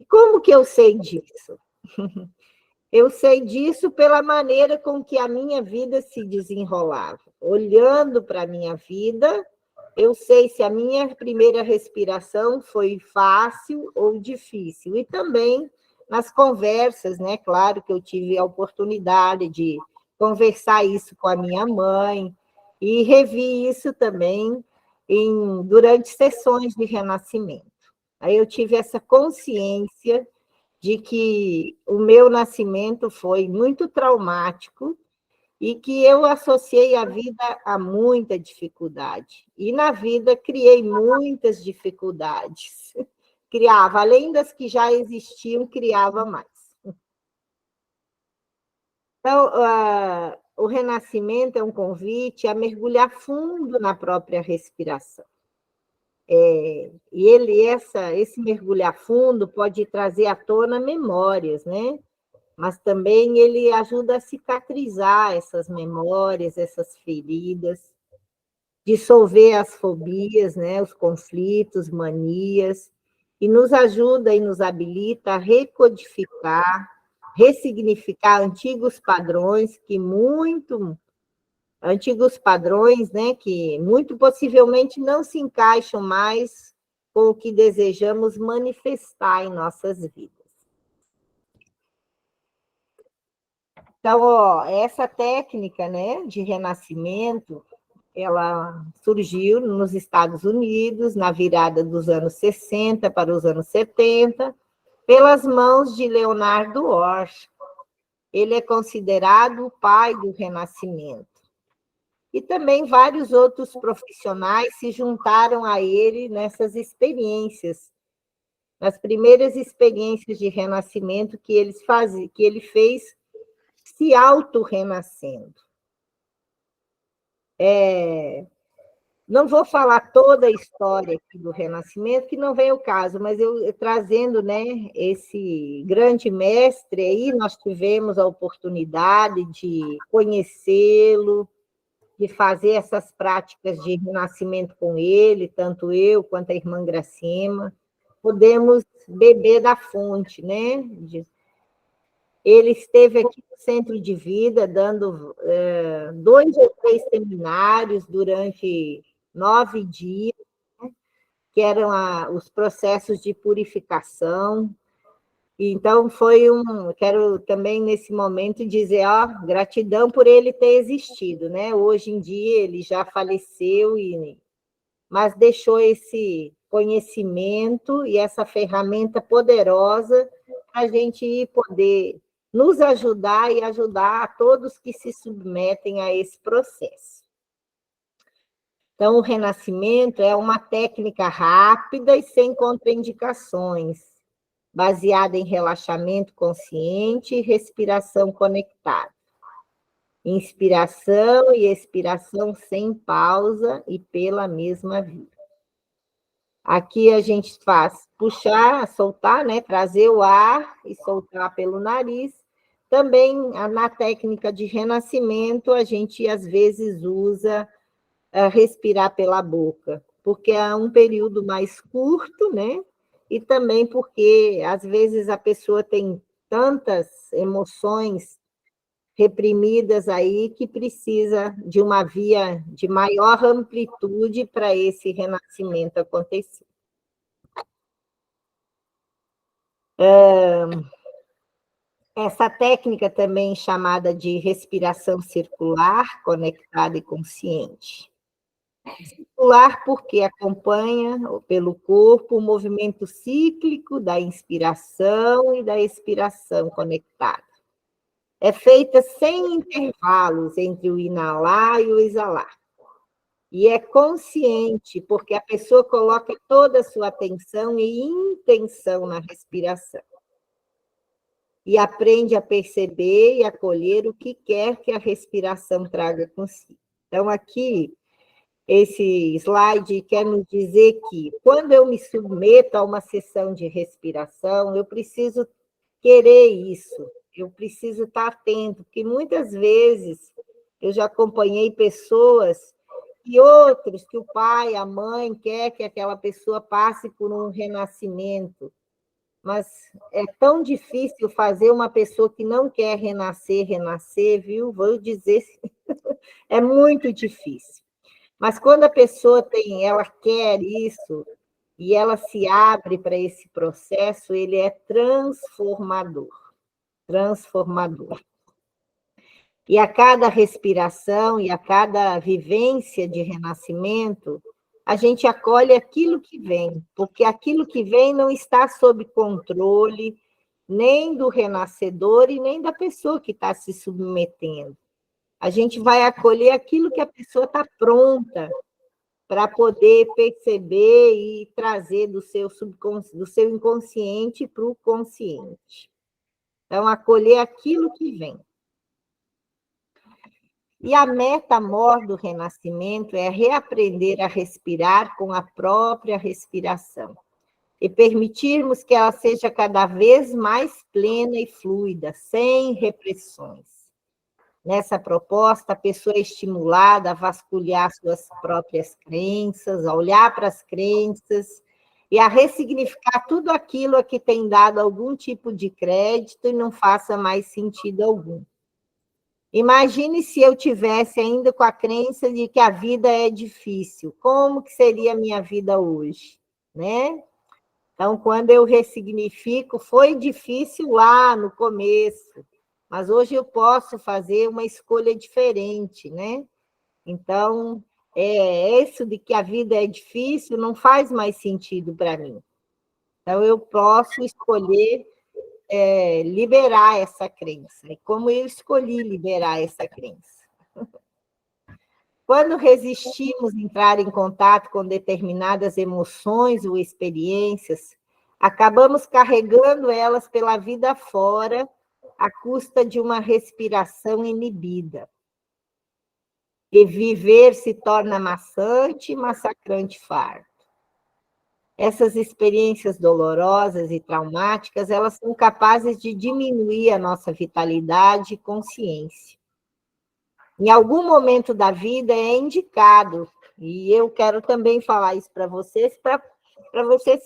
Como que eu sei disso? Eu sei disso pela maneira com que a minha vida se desenrolava. Olhando para a minha vida, eu sei se a minha primeira respiração foi fácil ou difícil. E também nas conversas, né? Claro que eu tive a oportunidade de conversar isso com a minha mãe e revi isso também durante sessões de renascimento. Aí eu tive essa consciência de que o meu nascimento foi muito traumático e que eu associei a vida a muita dificuldade. E na vida criei muitas dificuldades. Criava, além das que já existiam, criava mais. Então, o renascimento é um convite a mergulhar fundo na própria respiração. E esse mergulhar fundo pode trazer à tona memórias, né? Mas também ele ajuda a cicatrizar essas memórias, essas feridas, dissolver as fobias, né? Os conflitos, manias, e nos ajuda e nos habilita a recodificar, ressignificar antigos padrões né, que muito possivelmente não se encaixam mais com o que desejamos manifestar em nossas vidas. Então, essa técnica, né, de renascimento, ela surgiu nos Estados Unidos, na virada dos anos 60 para os anos 70, pelas mãos de Leonardo Orff. Ele é considerado o pai do renascimento. E também vários outros profissionais se juntaram a ele nessas experiências, nas primeiras experiências de renascimento que ele fez se auto-renascendo. Não vou falar toda a história aqui do renascimento, que não vem ao caso, mas eu trazendo, né, esse grande mestre aí, nós tivemos a oportunidade de conhecê-lo, de fazer essas práticas de renascimento com ele, tanto eu quanto a irmã Gracema, podemos beber da fonte, né? Ele esteve aqui no Centro de Vida, dando 2 ou 3 seminários durante 9 dias, né, que eram os processos de purificação. Então, quero também, nesse momento, dizer, gratidão por ele ter existido, né? Hoje em dia, ele já faleceu, mas deixou esse conhecimento e essa ferramenta poderosa para a gente poder nos ajudar e ajudar a todos que se submetem a esse processo. Então, o renascimento é uma técnica rápida e sem contraindicações, baseada em relaxamento consciente e respiração conectada. Inspiração e expiração sem pausa e pela mesma via. Aqui a gente faz puxar, soltar, né? Trazer o ar e soltar pelo nariz. Também, na técnica de renascimento, a gente, às vezes, usa respirar pela boca, porque é um período mais curto, né? E também porque, às vezes, a pessoa tem tantas emoções reprimidas aí que precisa de uma via de maior amplitude para esse renascimento acontecer. Essa técnica também chamada de respiração circular, conectada e consciente. Circular porque acompanha pelo corpo o movimento cíclico da inspiração e da expiração conectada. É feita sem intervalos entre o inalar e o exalar. E é consciente, porque a pessoa coloca toda a sua atenção e intenção na respiração. E aprende a perceber e acolher o que quer que a respiração traga consigo. Então, aqui, esse slide quer nos dizer que, quando eu me submeto a uma sessão de respiração, eu preciso querer isso, eu preciso estar atento, porque muitas vezes eu já acompanhei pessoas e outros que o pai, a mãe quer que aquela pessoa passe por um renascimento, mas é tão difícil fazer uma pessoa que não quer renascer, viu? Vou dizer, é muito difícil. Mas quando a pessoa ela quer isso, e ela se abre para esse processo, ele é transformador. Transformador. E a cada respiração e a cada vivência de renascimento, a gente acolhe aquilo que vem, porque aquilo que vem não está sob controle nem do renascedor e nem da pessoa que está se submetendo. A gente vai acolher aquilo que a pessoa está pronta para poder perceber e trazer do seu inconsciente para o consciente. Então, acolher aquilo que vem. E a meta maior do renascimento é reaprender a respirar com a própria respiração e permitirmos que ela seja cada vez mais plena e fluida, sem repressões. Nessa proposta, a pessoa é estimulada a vasculhar suas próprias crenças, a olhar para as crenças e a ressignificar tudo aquilo a que tem dado algum tipo de crédito e não faça mais sentido algum. Imagine se eu tivesse ainda com a crença de que a vida é difícil. Como que seria a minha vida hoje, né? Então, quando eu ressignifico, foi difícil lá no começo, mas hoje eu posso fazer uma escolha diferente, né? Então, isso de que a vida é difícil não faz mais sentido para mim. Então, eu posso escolher liberar essa crença. E como eu escolhi liberar essa crença? Quando resistimos a entrar em contato com determinadas emoções ou experiências, acabamos carregando elas pela vida fora, à custa de uma respiração inibida. E viver se torna maçante e massacrante fardo. Essas experiências dolorosas e traumáticas, elas são capazes de diminuir a nossa vitalidade e consciência. Em algum momento da vida é indicado, e eu quero também falar isso para vocês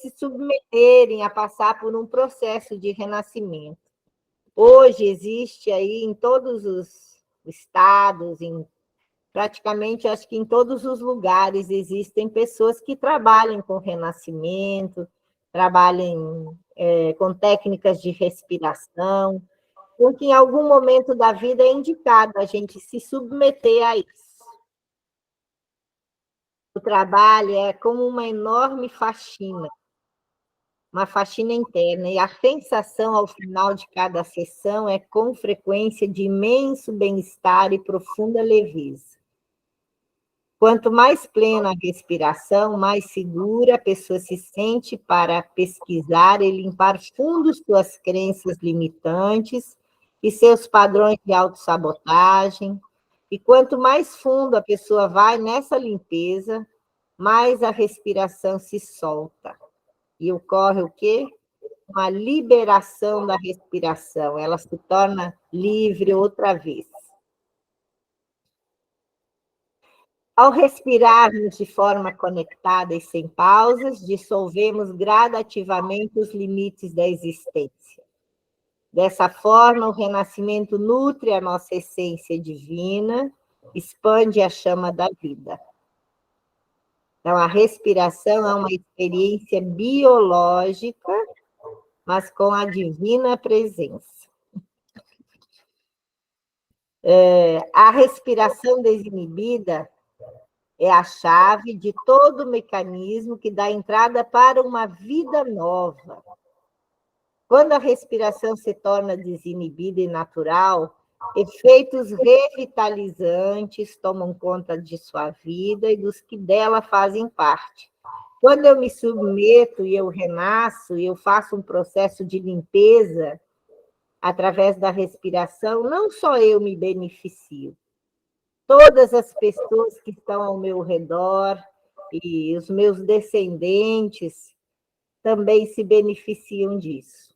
se submeterem a passar por um processo de renascimento. Hoje existe aí em todos os estados, em praticamente, acho que em todos os lugares existem pessoas que trabalham com renascimento, trabalham com técnicas de respiração, porque em algum momento da vida é indicado a gente se submeter a isso. O trabalho é como uma enorme faxina, uma faxina interna, e a sensação ao final de cada sessão é com frequência de imenso bem-estar e profunda leveza. Quanto mais plena a respiração, mais segura a pessoa se sente para pesquisar e limpar fundo suas crenças limitantes e seus padrões de autossabotagem. E quanto mais fundo a pessoa vai nessa limpeza, mais a respiração se solta. E ocorre o quê? Uma liberação da respiração. Ela se torna livre outra vez. Ao respirarmos de forma conectada e sem pausas, dissolvemos gradativamente os limites da existência. Dessa forma, o renascimento nutre a nossa essência divina, expande a chama da vida. Então, a respiração é uma experiência biológica, mas com a divina presença. A respiração desinibida é a chave de todo o mecanismo que dá entrada para uma vida nova. Quando a respiração se torna desinibida e natural, efeitos revitalizantes tomam conta de sua vida e dos que dela fazem parte. Quando eu me submeto e eu renasço, e eu faço um processo de limpeza através da respiração, não só eu me beneficio, todas as pessoas que estão ao meu redor e os meus descendentes também se beneficiam disso.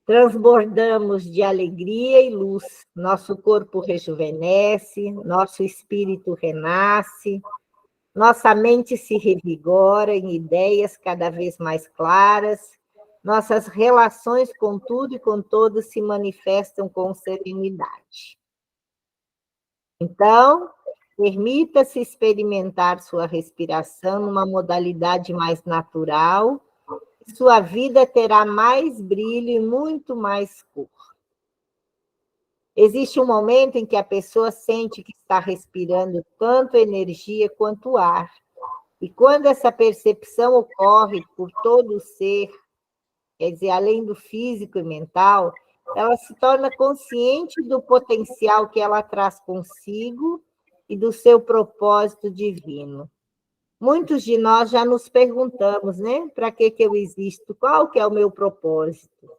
Transbordamos de alegria e luz, nosso corpo rejuvenesce, nosso espírito renasce, nossa mente se revigora em ideias cada vez mais claras, nossas relações com tudo e com todos se manifestam com serenidade. Então, permita-se experimentar sua respiração numa modalidade mais natural, sua vida terá mais brilho e muito mais cor. Existe um momento em que a pessoa sente que está respirando tanto energia quanto ar. E quando essa percepção ocorre por todo o ser, quer dizer, além do físico e mental, ela se torna consciente do potencial que ela traz consigo e do seu propósito divino. Muitos de nós já nos perguntamos, né? Para que eu existo? Qual que é o meu propósito?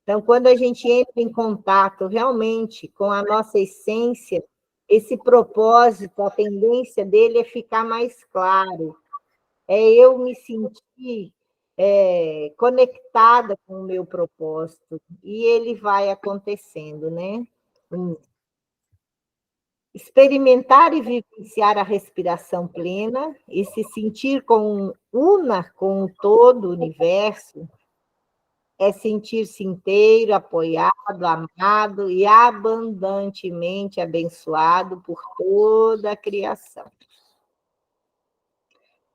Então, quando a gente entra em contato realmente com a nossa essência, esse propósito, a tendência dele é ficar mais claro. É eu me sentir conectada com o meu propósito, e ele vai acontecendo, né? Experimentar e vivenciar a respiração plena e se sentir una com o todo o universo é sentir-se inteiro, apoiado, amado e abundantemente abençoado por toda a criação.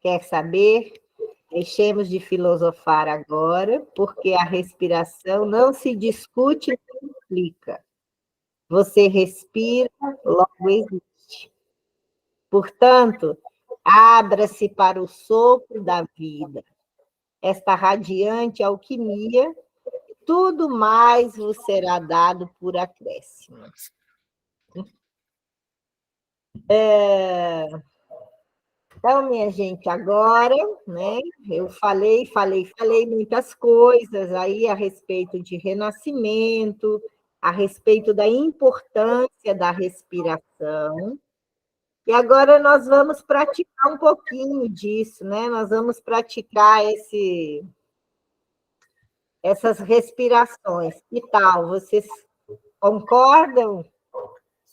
Quer saber? Deixemos de filosofar agora, porque a respiração não se discute nem explica. Você respira, logo existe. Portanto, abra-se para o sopro da vida, esta radiante alquimia, tudo mais vos será dado por acréscimo. Então, minha gente, agora, né, eu falei muitas coisas aí a respeito de renascimento, a respeito da importância da respiração, e agora nós vamos praticar um pouquinho disso, né? Nós vamos praticar essas respirações. Que tal? Vocês concordam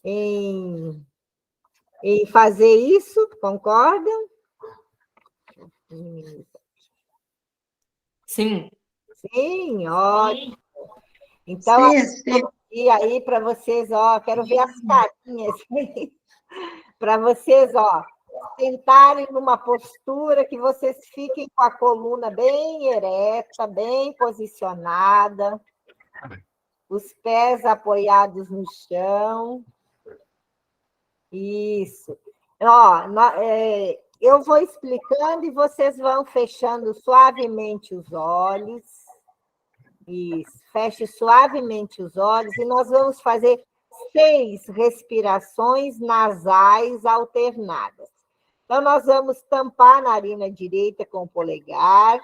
em fazer isso? Concordam? Sim. Sim, ótimo. Então, Sim. E aí, para vocês, ó, quero ver as carinhas. Para vocês, ó, sentarem numa postura que vocês fiquem com a coluna bem ereta, bem posicionada, os pés apoiados no chão. Isso. Ó, eu vou explicando e vocês vão fechando suavemente os olhos. Isso. Feche suavemente os olhos e nós vamos fazer 6 respirações nasais alternadas. Então, nós vamos tampar a narina direita com o polegar.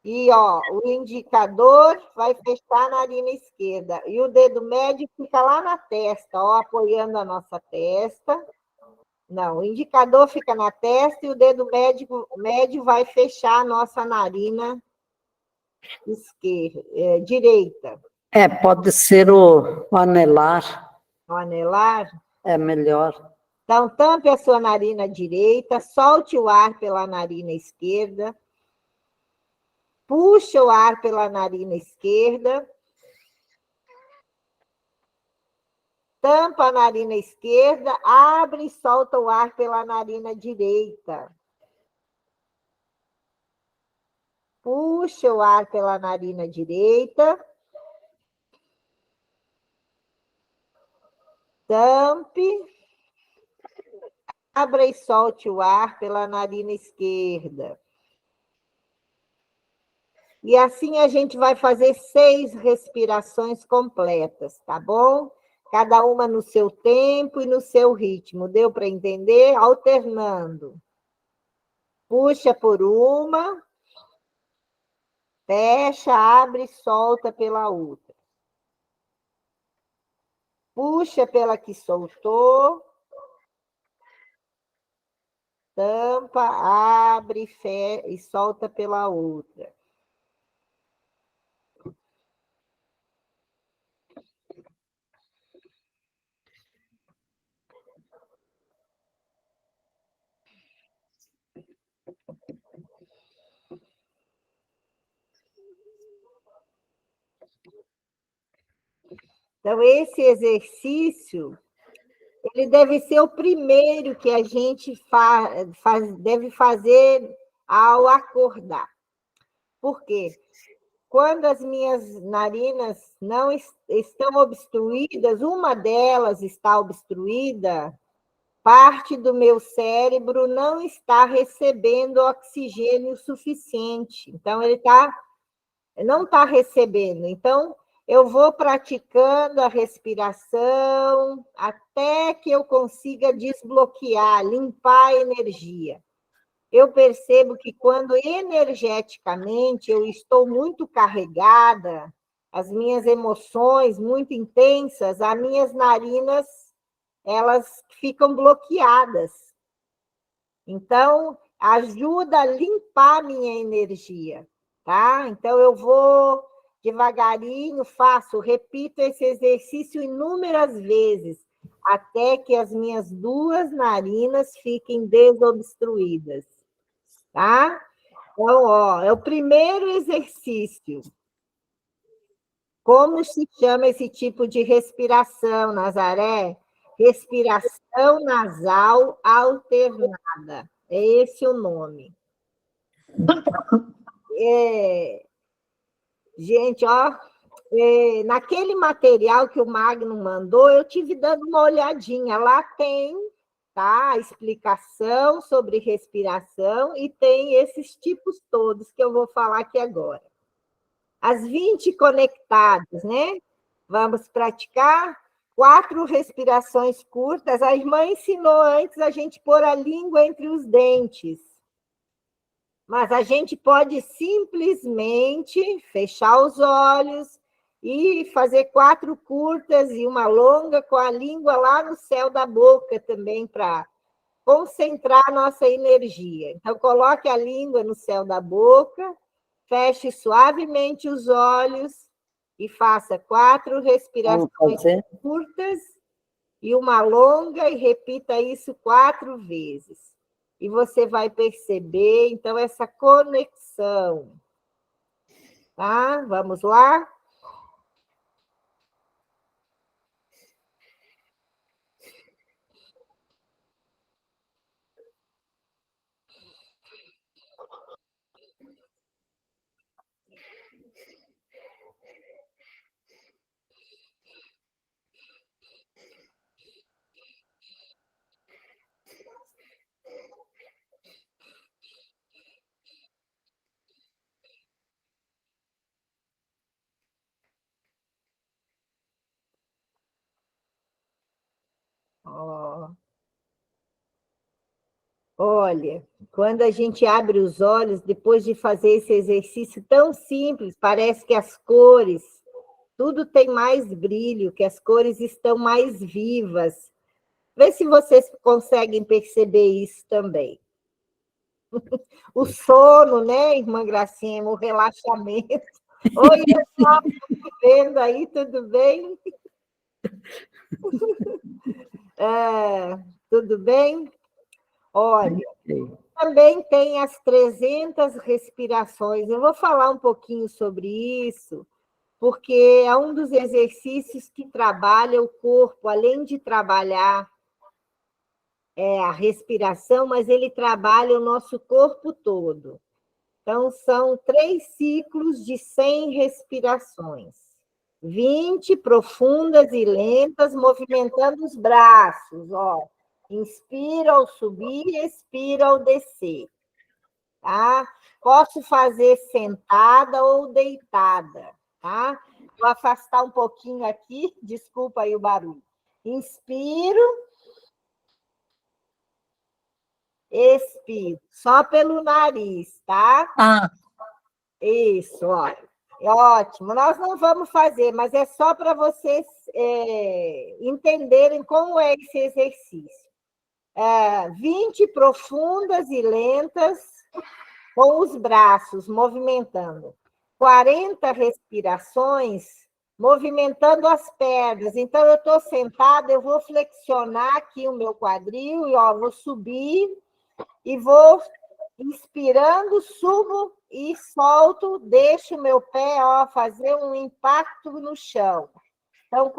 E, ó, o indicador vai fechar a narina esquerda. E o dedo médio fica lá na testa, ó, apoiando a nossa testa. Não, o indicador fica na testa e o dedo médio vai fechar a nossa narina direita. Pode ser o anelar. O anelar? É melhor. Então, tampe a sua narina direita, solte o ar pela narina esquerda, puxa o ar pela narina esquerda, tampa a narina esquerda, abre e solta o ar pela narina direita. Puxa o ar pela narina direita. Tampe. Abra e solte o ar pela narina esquerda. E assim a gente vai fazer 6 respirações completas, tá bom? Cada uma no seu tempo e no seu ritmo. Deu para entender? Alternando. Puxa por uma. Fecha, abre e solta pela outra. Puxa pela que soltou. Tampa, abre e solta pela outra. Então, esse exercício, ele deve ser o primeiro que a gente deve fazer ao acordar. Por quê? Quando as minhas narinas não estão obstruídas, uma delas está obstruída, parte do meu cérebro não está recebendo oxigênio suficiente. Então, ele não está recebendo. Então, eu vou praticando a respiração até que eu consiga desbloquear, limpar a energia. Eu percebo que quando energeticamente eu estou muito carregada, as minhas emoções muito intensas, as minhas narinas, elas ficam bloqueadas. Então, ajuda a limpar a minha energia, tá? Então, eu vou devagarinho, repito esse exercício inúmeras vezes, até que as minhas 2 narinas fiquem desobstruídas, tá? Então, ó, é o primeiro exercício. Como se chama esse tipo de respiração, Nazaré? Respiração nasal alternada. É esse o nome. Gente, ó, naquele material que o Magno mandou, eu tive dando uma olhadinha. Lá tem, tá, a explicação sobre respiração e tem esses tipos todos que eu vou falar aqui agora. As 20 conectadas, né? Vamos praticar 4 respirações curtas. A irmã ensinou antes a gente pôr a língua entre os dentes. Mas a gente pode simplesmente fechar os olhos e fazer 4 curtas e uma longa com a língua lá no céu da boca também, para concentrar a nossa energia. Então, coloque a língua no céu da boca, feche suavemente os olhos e faça 4 respirações curtas e uma longa e repita isso 4 vezes. E você vai perceber, então, essa conexão. Tá? Vamos lá? Olha, quando a gente abre os olhos, depois de fazer esse exercício tão simples, parece que as cores, tudo tem mais brilho, que as cores estão mais vivas. Vê se vocês conseguem perceber isso também. O sono, né, irmã Gracinha, o relaxamento. Oi, pessoal, me vendo aí, tudo bem? Tudo bem? Olha, também tem as 300 respirações. Eu vou falar um pouquinho sobre isso, porque é um dos exercícios que trabalha o corpo, além de trabalhar a respiração, mas ele trabalha o nosso corpo todo. Então, são 3 ciclos de 100 respirações. 20 profundas e lentas, movimentando os braços, ó. Inspira ao subir, expira ao descer. Tá? Posso fazer sentada ou deitada, tá? Vou afastar um pouquinho aqui, desculpa aí o barulho. Inspiro, expiro, só pelo nariz, tá? Isso, ó. Ótimo. Nós não vamos fazer, mas é só para vocês entenderem como é esse exercício. 20 profundas e lentas com os braços movimentando. 40 respirações movimentando as pernas. Então, eu estou sentada, eu vou flexionar aqui o meu quadril e ó, vou subir e vou inspirando, subo e solto, deixo o meu pé ó, fazer um impacto no chão. Então,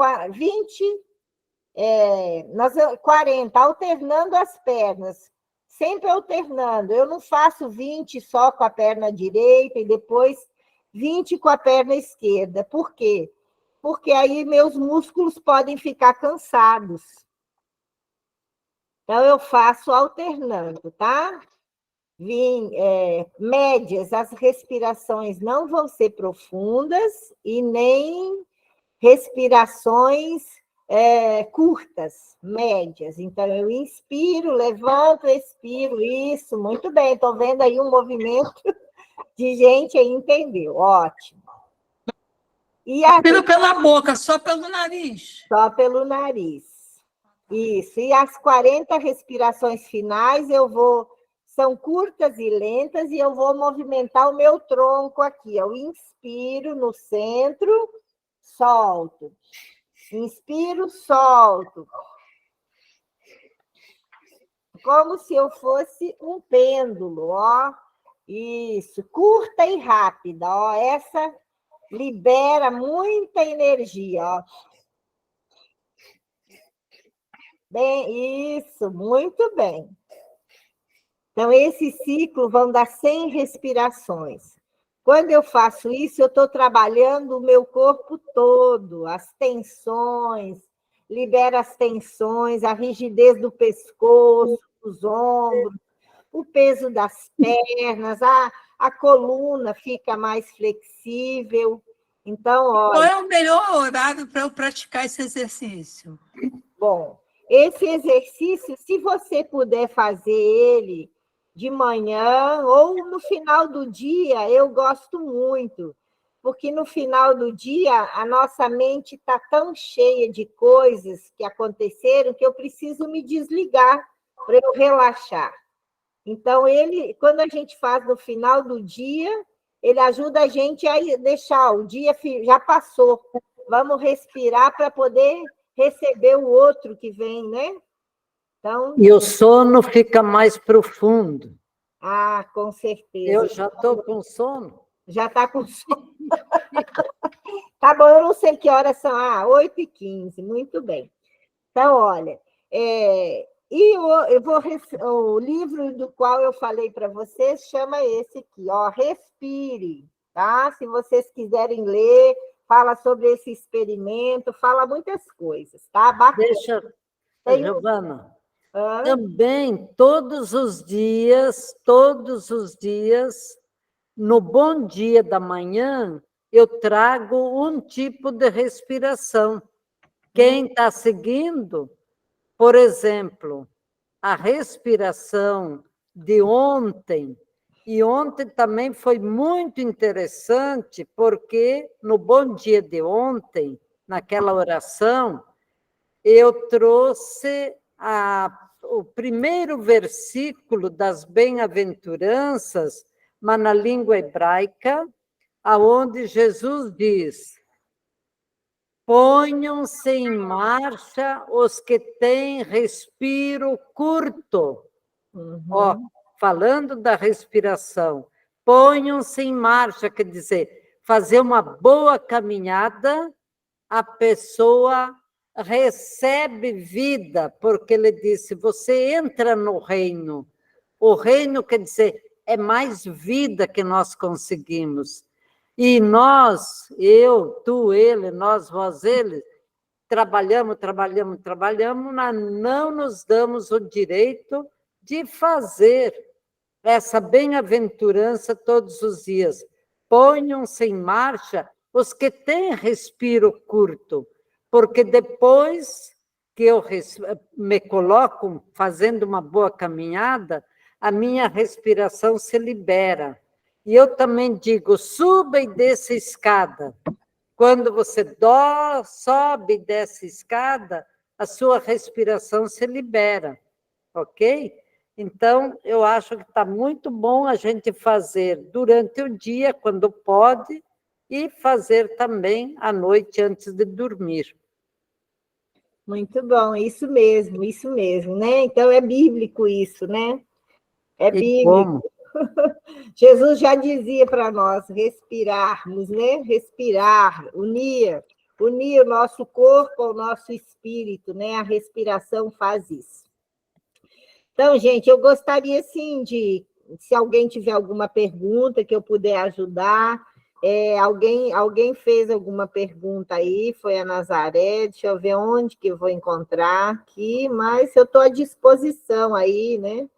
40, alternando as pernas, sempre alternando. Eu não faço 20 só com a perna direita e depois 20 com a perna esquerda. Por quê? Porque aí meus músculos podem ficar cansados. Então, eu faço alternando, tá? Médias, as respirações não vão ser profundas e nem respirações curtas, médias. Então, eu inspiro, levanto, expiro, isso, muito bem. Estou vendo aí um movimento de gente aí, entendeu? Ótimo. Respiro pela boca, só pelo nariz. Só pelo nariz. Isso. E as 40 respirações finais, são curtas e lentas, e eu vou movimentar o meu tronco aqui. Eu inspiro no centro, solto. Inspiro, solto. Como se eu fosse um pêndulo, ó. Isso, curta e rápida, ó. Essa libera muita energia, ó. Bem, isso, muito bem. Então, esse ciclo vão dar 100 respirações. Quando eu faço isso, eu estou trabalhando o meu corpo todo, as tensões, libera as tensões, a rigidez do pescoço, dos ombros, o peso das pernas, a coluna fica mais flexível. Então, olha... Qual é o melhor horário para eu praticar esse exercício? Bom, esse exercício, se você puder fazer ele de manhã ou no final do dia, eu gosto muito, porque no final do dia a nossa mente está tão cheia de coisas que aconteceram que eu preciso me desligar para eu relaxar. Então, quando a gente faz no final do dia, ele ajuda a gente a deixar, o dia já passou, vamos respirar para poder receber o outro que vem, né? Então, e o sono fica mais profundo. Com certeza. Eu já estou com sono. Já está com sono. Tá bom, eu não sei que horas são. 8h15, muito bem. Então, olha, o livro do qual eu falei para vocês chama esse aqui, ó, Respire, tá? Se vocês quiserem ler, fala sobre esse experimento, fala muitas coisas, tá? Bacana. Giovana, também todos os dias, no bom dia da manhã, eu trago um tipo de respiração. Quem está seguindo, por exemplo, a respiração de ontem, e ontem também foi muito interessante, porque no Bom Dia de ontem, naquela oração, eu trouxe o primeiro versículo das bem-aventuranças, mas na língua hebraica, aonde Jesus diz: ponham-se em marcha os que têm respiro curto. Ó, falando da respiração, ponham-se em marcha, quer dizer, fazer uma boa caminhada, a pessoa recebe vida, porque ele disse, você entra no reino. O reino, quer dizer, é mais vida que nós conseguimos. E nós, eu, tu, ele, nós, vós, eles, trabalhamos, mas não nos damos o direito de fazer essa bem-aventurança todos os dias. Ponham-se em marcha os que têm respiro curto, porque depois que eu me coloco fazendo uma boa caminhada, a minha respiração se libera. E eu também digo, suba e desça a escada. Quando você sobe e desce a escada, a sua respiração se libera, ok? Então, eu acho que está muito bom a gente fazer durante o dia, quando pode, e fazer também à noite antes de dormir. Muito bom, isso mesmo, né? Então, é bíblico isso, né? É bíblico. Como? Jesus já dizia para nós respirarmos, né? Respirar, unir o nosso corpo ao nosso espírito, né? A respiração faz isso. Então, gente, eu gostaria, sim, se alguém tiver alguma pergunta que eu puder ajudar, alguém fez alguma pergunta aí, foi a Nazaré, deixa eu ver onde que eu vou encontrar aqui, mas eu estou à disposição aí, né?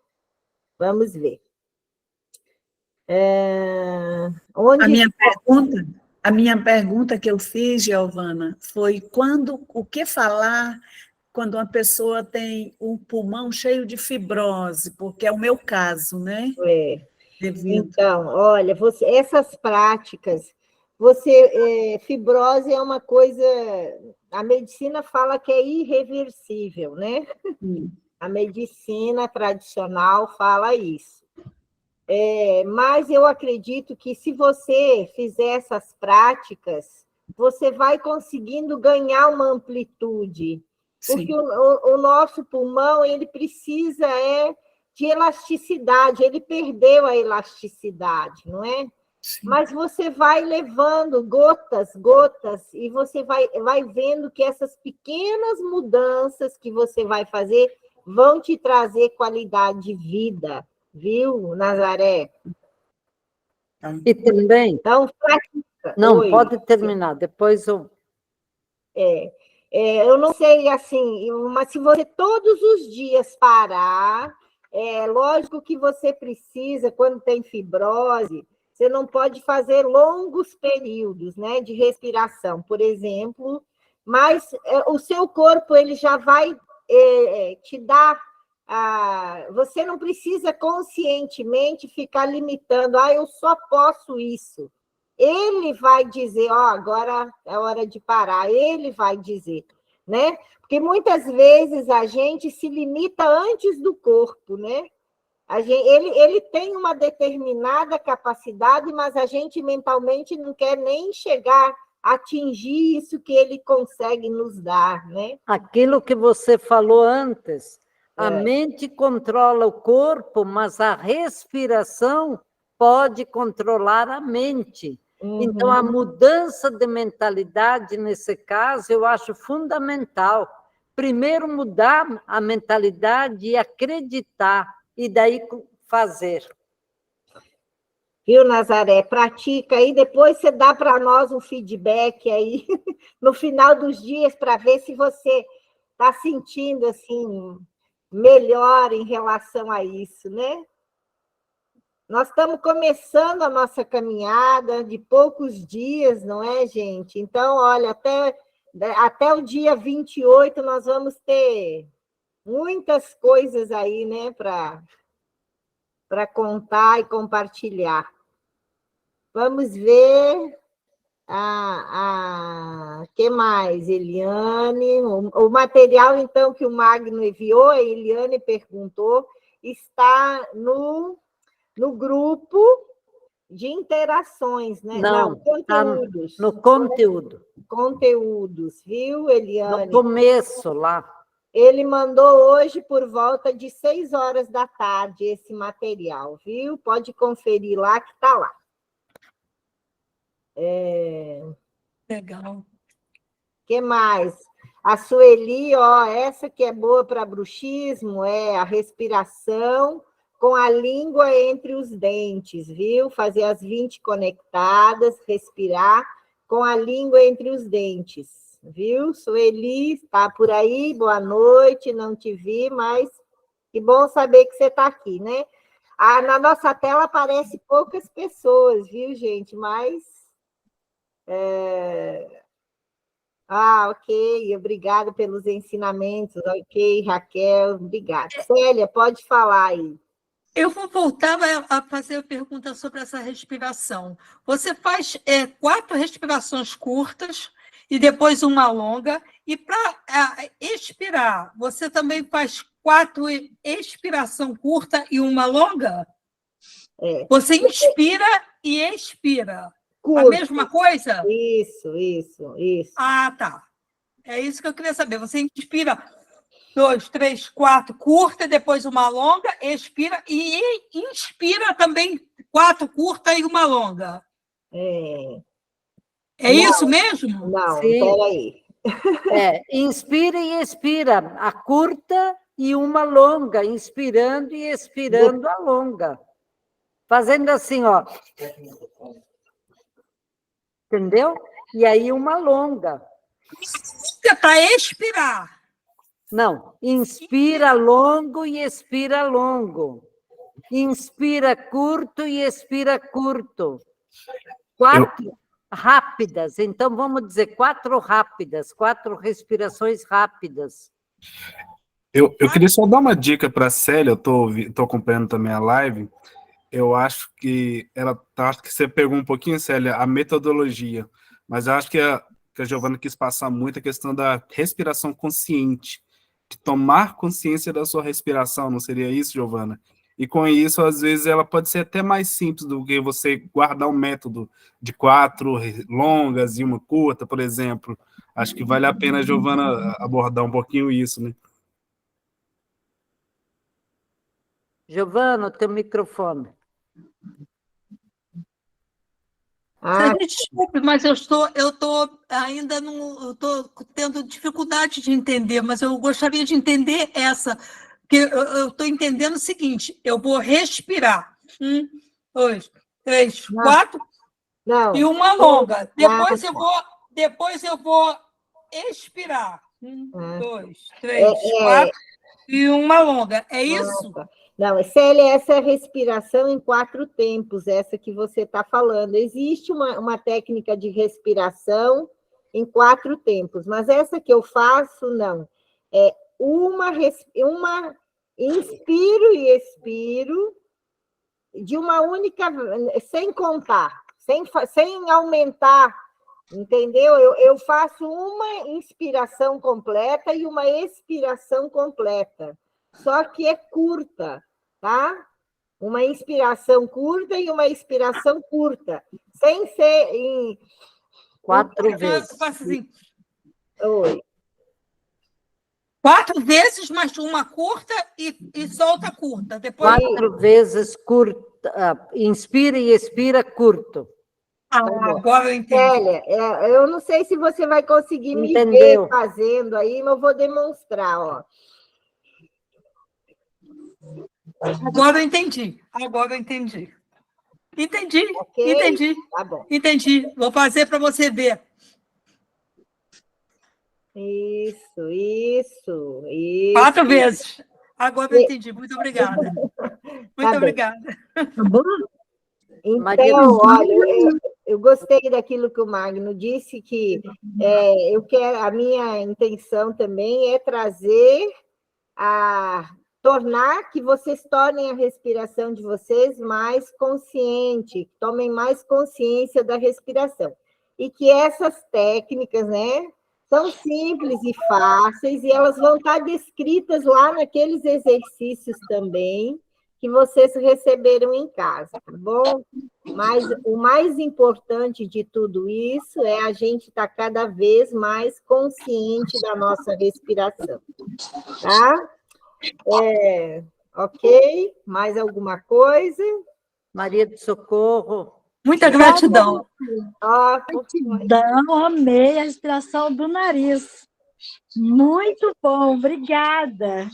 Vamos ver. A minha pergunta que eu fiz, Giovana, foi o que falar quando uma pessoa tem o pulmão cheio de fibrose, porque é o meu caso, né? Então, olha, essas práticas, fibrose é uma coisa, a medicina fala que é irreversível, né? A medicina tradicional fala isso. Mas eu acredito que se você fizer essas práticas, você vai conseguindo ganhar uma amplitude, porque o nosso pulmão, ele precisa de elasticidade, ele perdeu a elasticidade, não é? Sim. Mas você vai levando gotas, e você vai vendo que essas pequenas mudanças que você vai fazer vão te trazer qualidade de vida, viu, Nazaré? E também... Então, prática. Não, pode terminar, depois eu... eu não sei, assim, mas se você todos os dias parar, lógico que você precisa, quando tem fibrose, você não pode fazer longos períodos, né, de respiração, por exemplo, mas o seu corpo ele já vai te dar... você não precisa conscientemente ficar limitando, eu só posso isso. Ele vai dizer, agora é hora de parar, ele vai dizer, né? Porque muitas vezes a gente se limita antes do corpo, né? Ele tem uma determinada capacidade, mas a gente mentalmente não quer nem chegar a atingir isso que ele consegue nos dar, né? Aquilo que você falou antes, a mente controla o corpo, mas a respiração pode controlar a mente. Então, a mudança de mentalidade, nesse caso, eu acho fundamental. Primeiro, mudar a mentalidade e acreditar, e daí fazer. Viu, Nazaré? Pratica aí, depois você dá para nós um feedback aí, no final dos dias, para ver se você está sentindo, assim, melhor em relação a isso, né? Nós estamos começando a nossa caminhada de poucos dias, não é, gente? Então, olha, até o dia 28 nós vamos ter Muitas coisas aí, né, para contar e compartilhar. Vamos ver que mais, Eliane? O material, então, que o Magno enviou, a Eliane perguntou, está no grupo de interações, né? Não, conteúdos. Tá no conteúdo. Conteúdos, viu, Eliane? No começo, lá. Ele mandou hoje por volta de 6 horas da tarde esse material, viu? Pode conferir lá, que está lá. Legal. Que mais? A Sueli, ó, essa que é boa para bruxismo, é a respiração com a língua entre os dentes, viu? Fazer as 20 conectadas, respirar com a língua entre os dentes, viu? Sueli, está por aí, boa noite, não te vi, mas que bom saber que você está aqui, né? Na nossa tela aparece poucas pessoas, viu, gente? Mas... ok, obrigada pelos ensinamentos, ok, Raquel, obrigada. Célia, pode falar aí. Eu vou voltar a fazer a pergunta sobre essa respiração. Você faz 4 respirações curtas e depois uma longa, e para expirar, você também faz 4 expiração curta e uma longa? Você inspira e expira. Curto. A mesma coisa? Isso. Ah, tá. É isso que eu queria saber. Você inspira 2, 3, 4, curta, depois uma longa, expira e inspira também 4 curta e uma longa. É isso mesmo? Não, peraí. Inspira e expira a curta e uma longa, inspirando e expirando a longa. Fazendo assim, ó. Entendeu? E aí uma longa. Para expirar. Não, inspira longo e expira longo. Inspira curto e expira curto. 4 rápidas. Então, vamos dizer 4 rápidas, 4 respirações rápidas. Eu queria só dar uma dica para a Célia, eu tô acompanhando também a live. Eu acho que acho que você pegou um pouquinho, Célia, a metodologia, mas eu acho que a Giovana quis passar muito a questão da respiração consciente, de tomar consciência da sua respiração, não seria isso, Giovana? E com isso, às vezes, ela pode ser até mais simples do que você guardar um método de 4 longas e uma curta, por exemplo. Acho que vale a pena a Giovana abordar um pouquinho isso, né? Giovana, teu microfone. Desculpe, mas eu estou ainda não estou tendo dificuldade de entender, mas eu gostaria de entender essa, porque eu estou entendendo o seguinte: eu vou respirar 1, 2, 3, 4 e uma longa. Depois eu vou expirar 1, 2, 3, 4 e uma longa. É isso? Não, Célia, essa é a respiração em 4 tempos, essa que você está falando. Existe uma técnica de respiração em 4 tempos, mas essa que eu faço, não. É uma inspiro e expiro de uma única, sem contar, sem aumentar, entendeu? Eu faço uma inspiração completa e uma expiração completa, só que é curta, tá? Uma inspiração curta e uma expiração curta, sem ser em... 4 vezes. Eu faço assim. Oi. 4 vezes, mas uma curta e solta curta. Depois... 4 vezes curta. Inspira e expira curto. Agora eu entendi. Célia, eu não sei se você vai conseguir me ver fazendo aí, mas eu vou demonstrar, ó. Agora eu entendi. Entendi. Tá bom. Entendi. Vou fazer para você ver. Isso. 4 vezes. Agora eu entendi. Muito obrigada. Muito obrigada. Tá bom? Então, olha, eu gostei daquilo que o Magno disse, que a minha intenção também é trazer a tornar que vocês tornem a respiração de vocês mais consciente, tomem mais consciência da respiração. E que essas técnicas, né, são simples e fáceis, e elas vão estar descritas lá naqueles exercícios também que vocês receberam em casa, tá bom? Mas o mais importante de tudo isso é a gente estar cada vez mais consciente da nossa respiração, tá? Ok, mais alguma coisa? Maria do Socorro. Muita gratidão. Gratidão, amei a respiração do nariz. Muito bom, obrigada.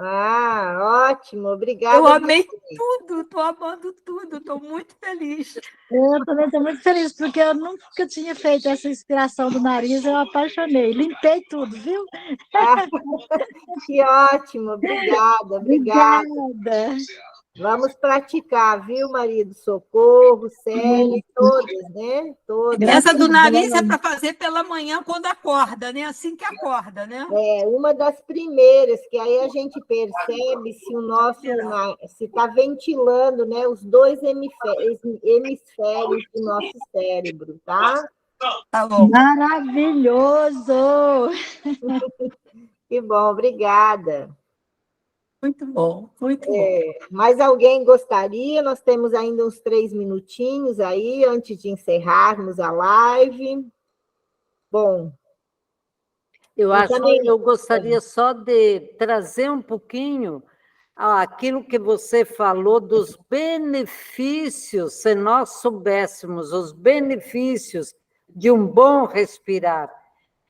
Ótimo, obrigada. Eu amei tudo, estou amando tudo, estou muito feliz. Eu também estou muito feliz, porque eu nunca tinha feito essa inspiração do nariz, eu apaixonei. Limpei tudo, viu? Que ótimo, obrigada. Obrigada. Vamos praticar, viu, Maria do Socorro, Célia, todas, né? Todas. Essa do nariz é para fazer pela manhã quando acorda, né? Assim que acorda, né? É uma das primeiras, que aí a gente percebe se o nosso se está ventilando, né, os dois hemisférios do nosso cérebro, tá? Tá bom. Maravilhoso! Que bom, obrigada. Muito bom, muito bom. Mais alguém gostaria? Nós temos ainda uns 3 minutinhos aí, antes de encerrarmos a live. Bom. Eu gostaria só de trazer um pouquinho aquilo que você falou dos benefícios, se nós soubéssemos os benefícios de um bom respirar.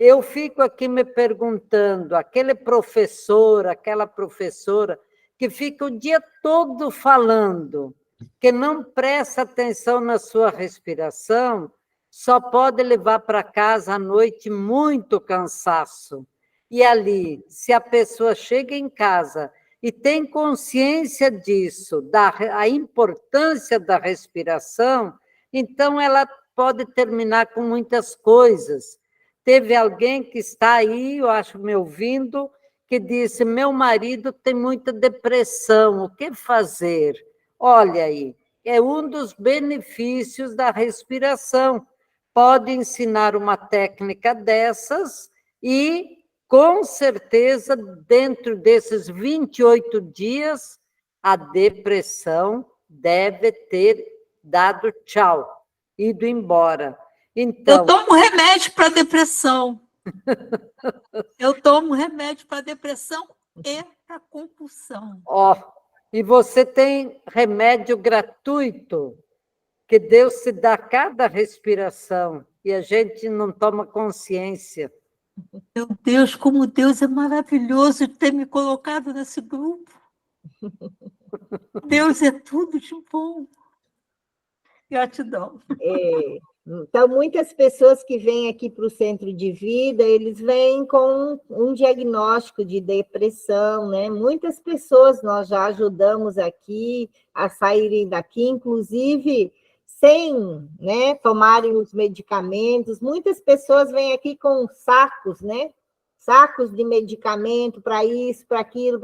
Eu fico aqui me perguntando, aquele professor, aquela professora, que fica o dia todo falando, que não presta atenção na sua respiração, só pode levar para casa à noite muito cansaço. E ali, se a pessoa chega em casa e tem consciência disso, a importância da respiração, então ela pode terminar com muitas coisas. Teve alguém que está aí, eu acho, me ouvindo, que disse, meu marido tem muita depressão, o que fazer? Olha aí, é um dos benefícios da respiração. Pode ensinar uma técnica dessas e, com certeza, dentro desses 28 dias, a depressão deve ter dado tchau, ido embora. Então, eu tomo remédio para depressão. Eu tomo remédio para depressão e para compulsão. E você tem remédio gratuito, que Deus te dá cada respiração, e a gente não toma consciência. Meu Deus, como Deus é maravilhoso de ter me colocado nesse grupo. Deus é tudo de bom. Gratidão. Então, muitas pessoas que vêm aqui para o Centro de Vida, eles vêm com um diagnóstico de depressão, né? Muitas pessoas nós já ajudamos aqui a saírem daqui, inclusive sem, né, tomarem os medicamentos. Muitas pessoas vêm aqui com sacos, né? Sacos de medicamento para isso, para aquilo.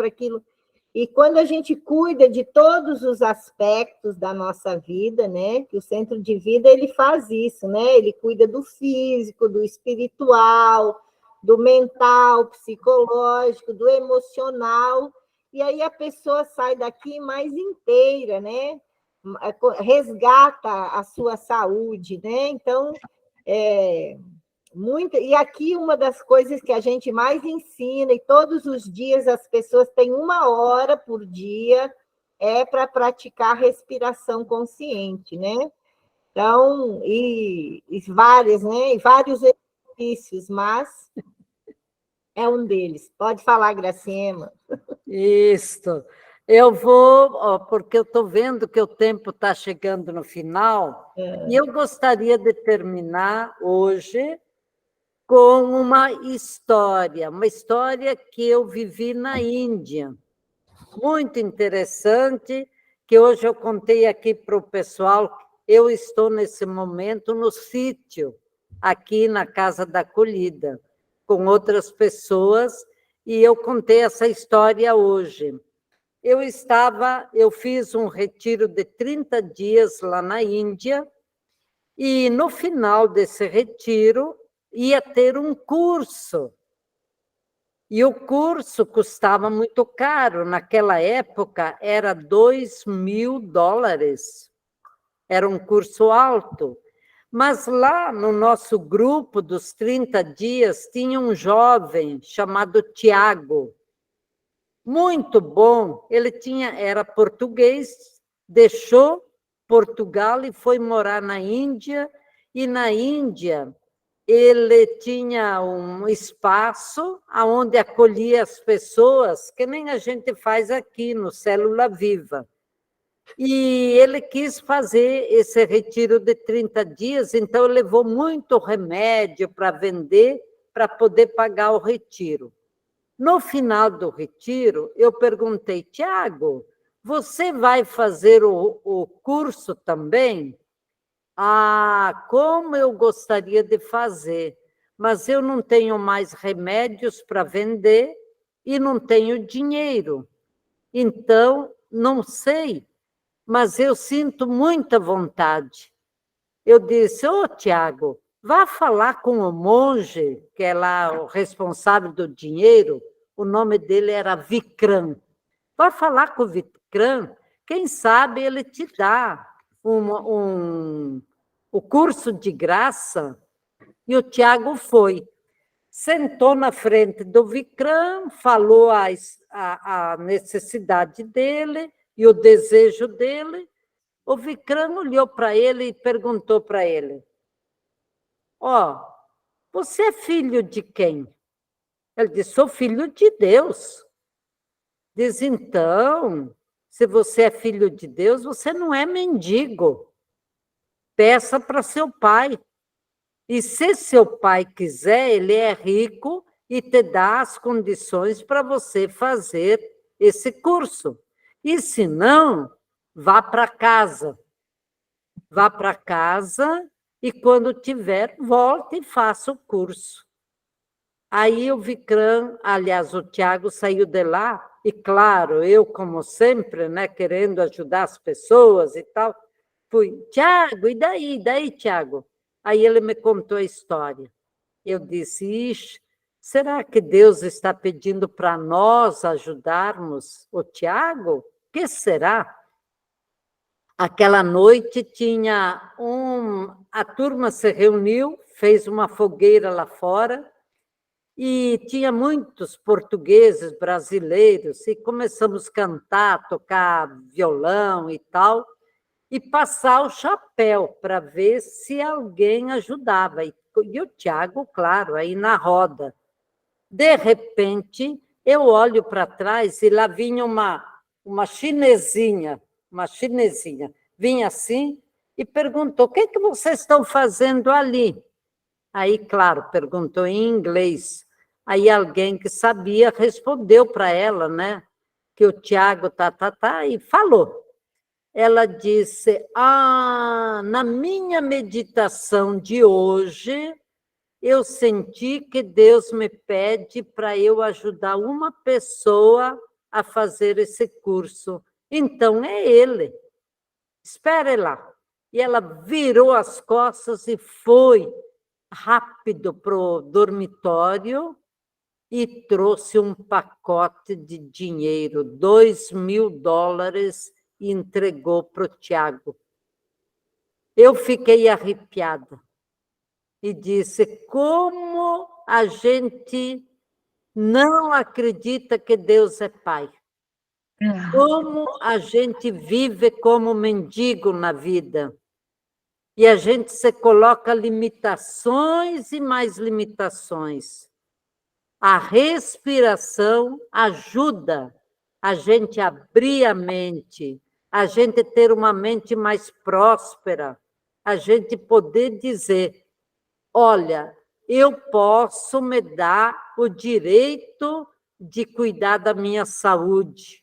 E quando a gente cuida de todos os aspectos da nossa vida, né, que o Centro de Vida ele faz isso, né? Ele cuida do físico, do espiritual, do mental, psicológico, do emocional, e aí a pessoa sai daqui mais inteira, né? Resgata a sua saúde, né? Então, e aqui uma das coisas que a gente mais ensina, e todos os dias as pessoas têm 1 hora por dia, para praticar respiração consciente, né? Então, e várias, né? E vários exercícios, mas é um deles. Pode falar, Graciema. Isso. Eu vou, porque eu estou vendo que o tempo está chegando no final, e eu gostaria de terminar hoje com uma história que eu vivi na Índia, muito interessante, que hoje eu contei aqui para o pessoal. Eu estou, nesse momento, no sítio, aqui na Casa da Acolhida, com outras pessoas, e eu contei essa história hoje. Eu fiz um retiro de 30 dias lá na Índia, e no final desse retiro ia ter um curso. E o curso custava muito caro. Naquela época, era $2.000. Era um curso alto. Mas lá no nosso grupo dos 30 dias, tinha um jovem chamado Tiago. Muito bom. Ele era português, deixou Portugal e foi morar na Índia. E na Índia, ele tinha um espaço onde acolhia as pessoas, que nem a gente faz aqui no Célula Viva. E ele quis fazer esse retiro de 30 dias, então levou muito remédio para vender, para poder pagar o retiro. No final do retiro, eu perguntei, Tiago, você vai fazer o curso também? Ah, como eu gostaria de fazer, mas eu não tenho mais remédios para vender e não tenho dinheiro. Então, não sei, mas eu sinto muita vontade. Eu disse, Tiago, vá falar com o monge, que é lá o responsável do dinheiro, o nome dele era Vikram. Vá falar com o Vikram, quem sabe ele te dá o curso de graça. E o Tiago foi. Sentou na frente do Vikram, falou a necessidade dele e o desejo dele. O Vikram olhou para ele e perguntou para ele, você é filho de quem? Ele disse, sou filho de Deus. Diz, então, se você é filho de Deus, você não é mendigo. Peça para seu pai. E se seu pai quiser, ele é rico e te dá as condições para você fazer esse curso. E se não, vá para casa. Vá para casa e quando tiver, volte e faça o curso. Aí o Vikram, aliás, o Tiago saiu de lá, e claro, eu, como sempre, né, querendo ajudar as pessoas e tal, fui, Tiago, e daí, Tiago? Aí ele me contou a história. Eu disse, ixi, será que Deus está pedindo para nós ajudarmos o Tiago? O que será? Aquela noite tinha a turma se reuniu, fez uma fogueira lá fora, e tinha muitos portugueses, brasileiros, e começamos a cantar, tocar violão e tal, e passar o chapéu para ver se alguém ajudava. E o Tiago, claro, aí na roda. De repente, eu olho para trás e lá vinha uma chinesinha, vinha assim e perguntou, o que vocês estão fazendo ali? Aí, claro, perguntou em inglês. Aí alguém que sabia respondeu para ela, né? Que o Tiago e falou. Ela disse, na minha meditação de hoje, eu senti que Deus me pede para eu ajudar uma pessoa a fazer esse curso. Então, é ele. Espere lá. E ela virou as costas e foi rápido para o dormitório e trouxe um pacote de dinheiro, $2.000, e entregou para o Tiago. Eu fiquei arrepiada e disse, como a gente não acredita que Deus é Pai. Como a gente vive como mendigo na vida. E a gente se coloca limitações e mais limitações. A respiração ajuda a gente a abrir a mente, a gente ter uma mente mais próspera, a gente poder dizer, olha, eu posso me dar o direito de cuidar da minha saúde.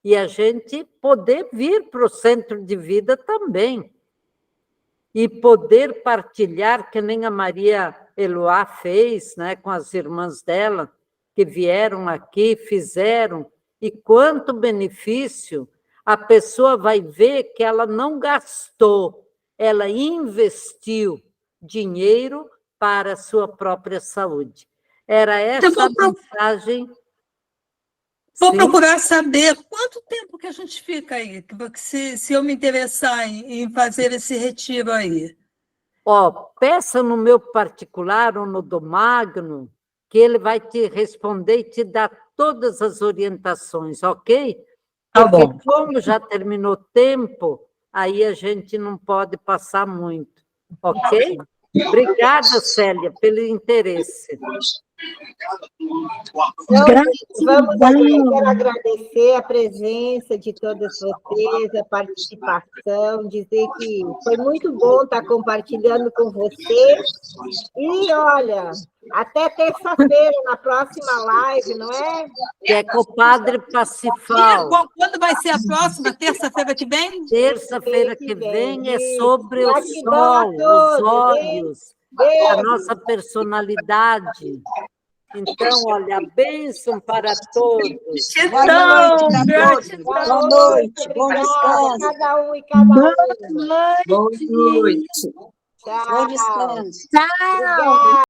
E a gente poder vir para o centro de vida também. E poder partilhar, que nem a Maria Eloá fez, né, com as irmãs dela, que vieram aqui, fizeram, e quanto benefício, a pessoa vai ver que ela não gastou, ela investiu dinheiro para a sua própria saúde. Era essa a mensagem. Vou procurar saber quanto tempo que a gente fica aí, se eu me interessar em fazer esse retiro aí. Peça no meu particular ou no do Magno, que ele vai te responder e te dar todas as orientações, ok? Tá Porque bom. como já terminou o tempo, aí a gente não pode passar muito, ok? Obrigada, Célia, pelo interesse. Então, quero agradecer a presença de todas vocês, a participação, dizer que foi muito bom estar compartilhando com vocês. E, olha, até terça-feira, na próxima live, não é? Que é com o Padre Pacifal. Quando vai ser a próxima? Terça-feira que vem? Terça-feira que vem é sobre o Gratidão sol, a todos, os olhos, a Beijo. nossa personalidade. Então, olha, bênção para todos. Gratidão. Boa noite, bom descanso. Cada um e cada uma. Boa noite. Tchau. Bom descanso. Tchau. Obrigada.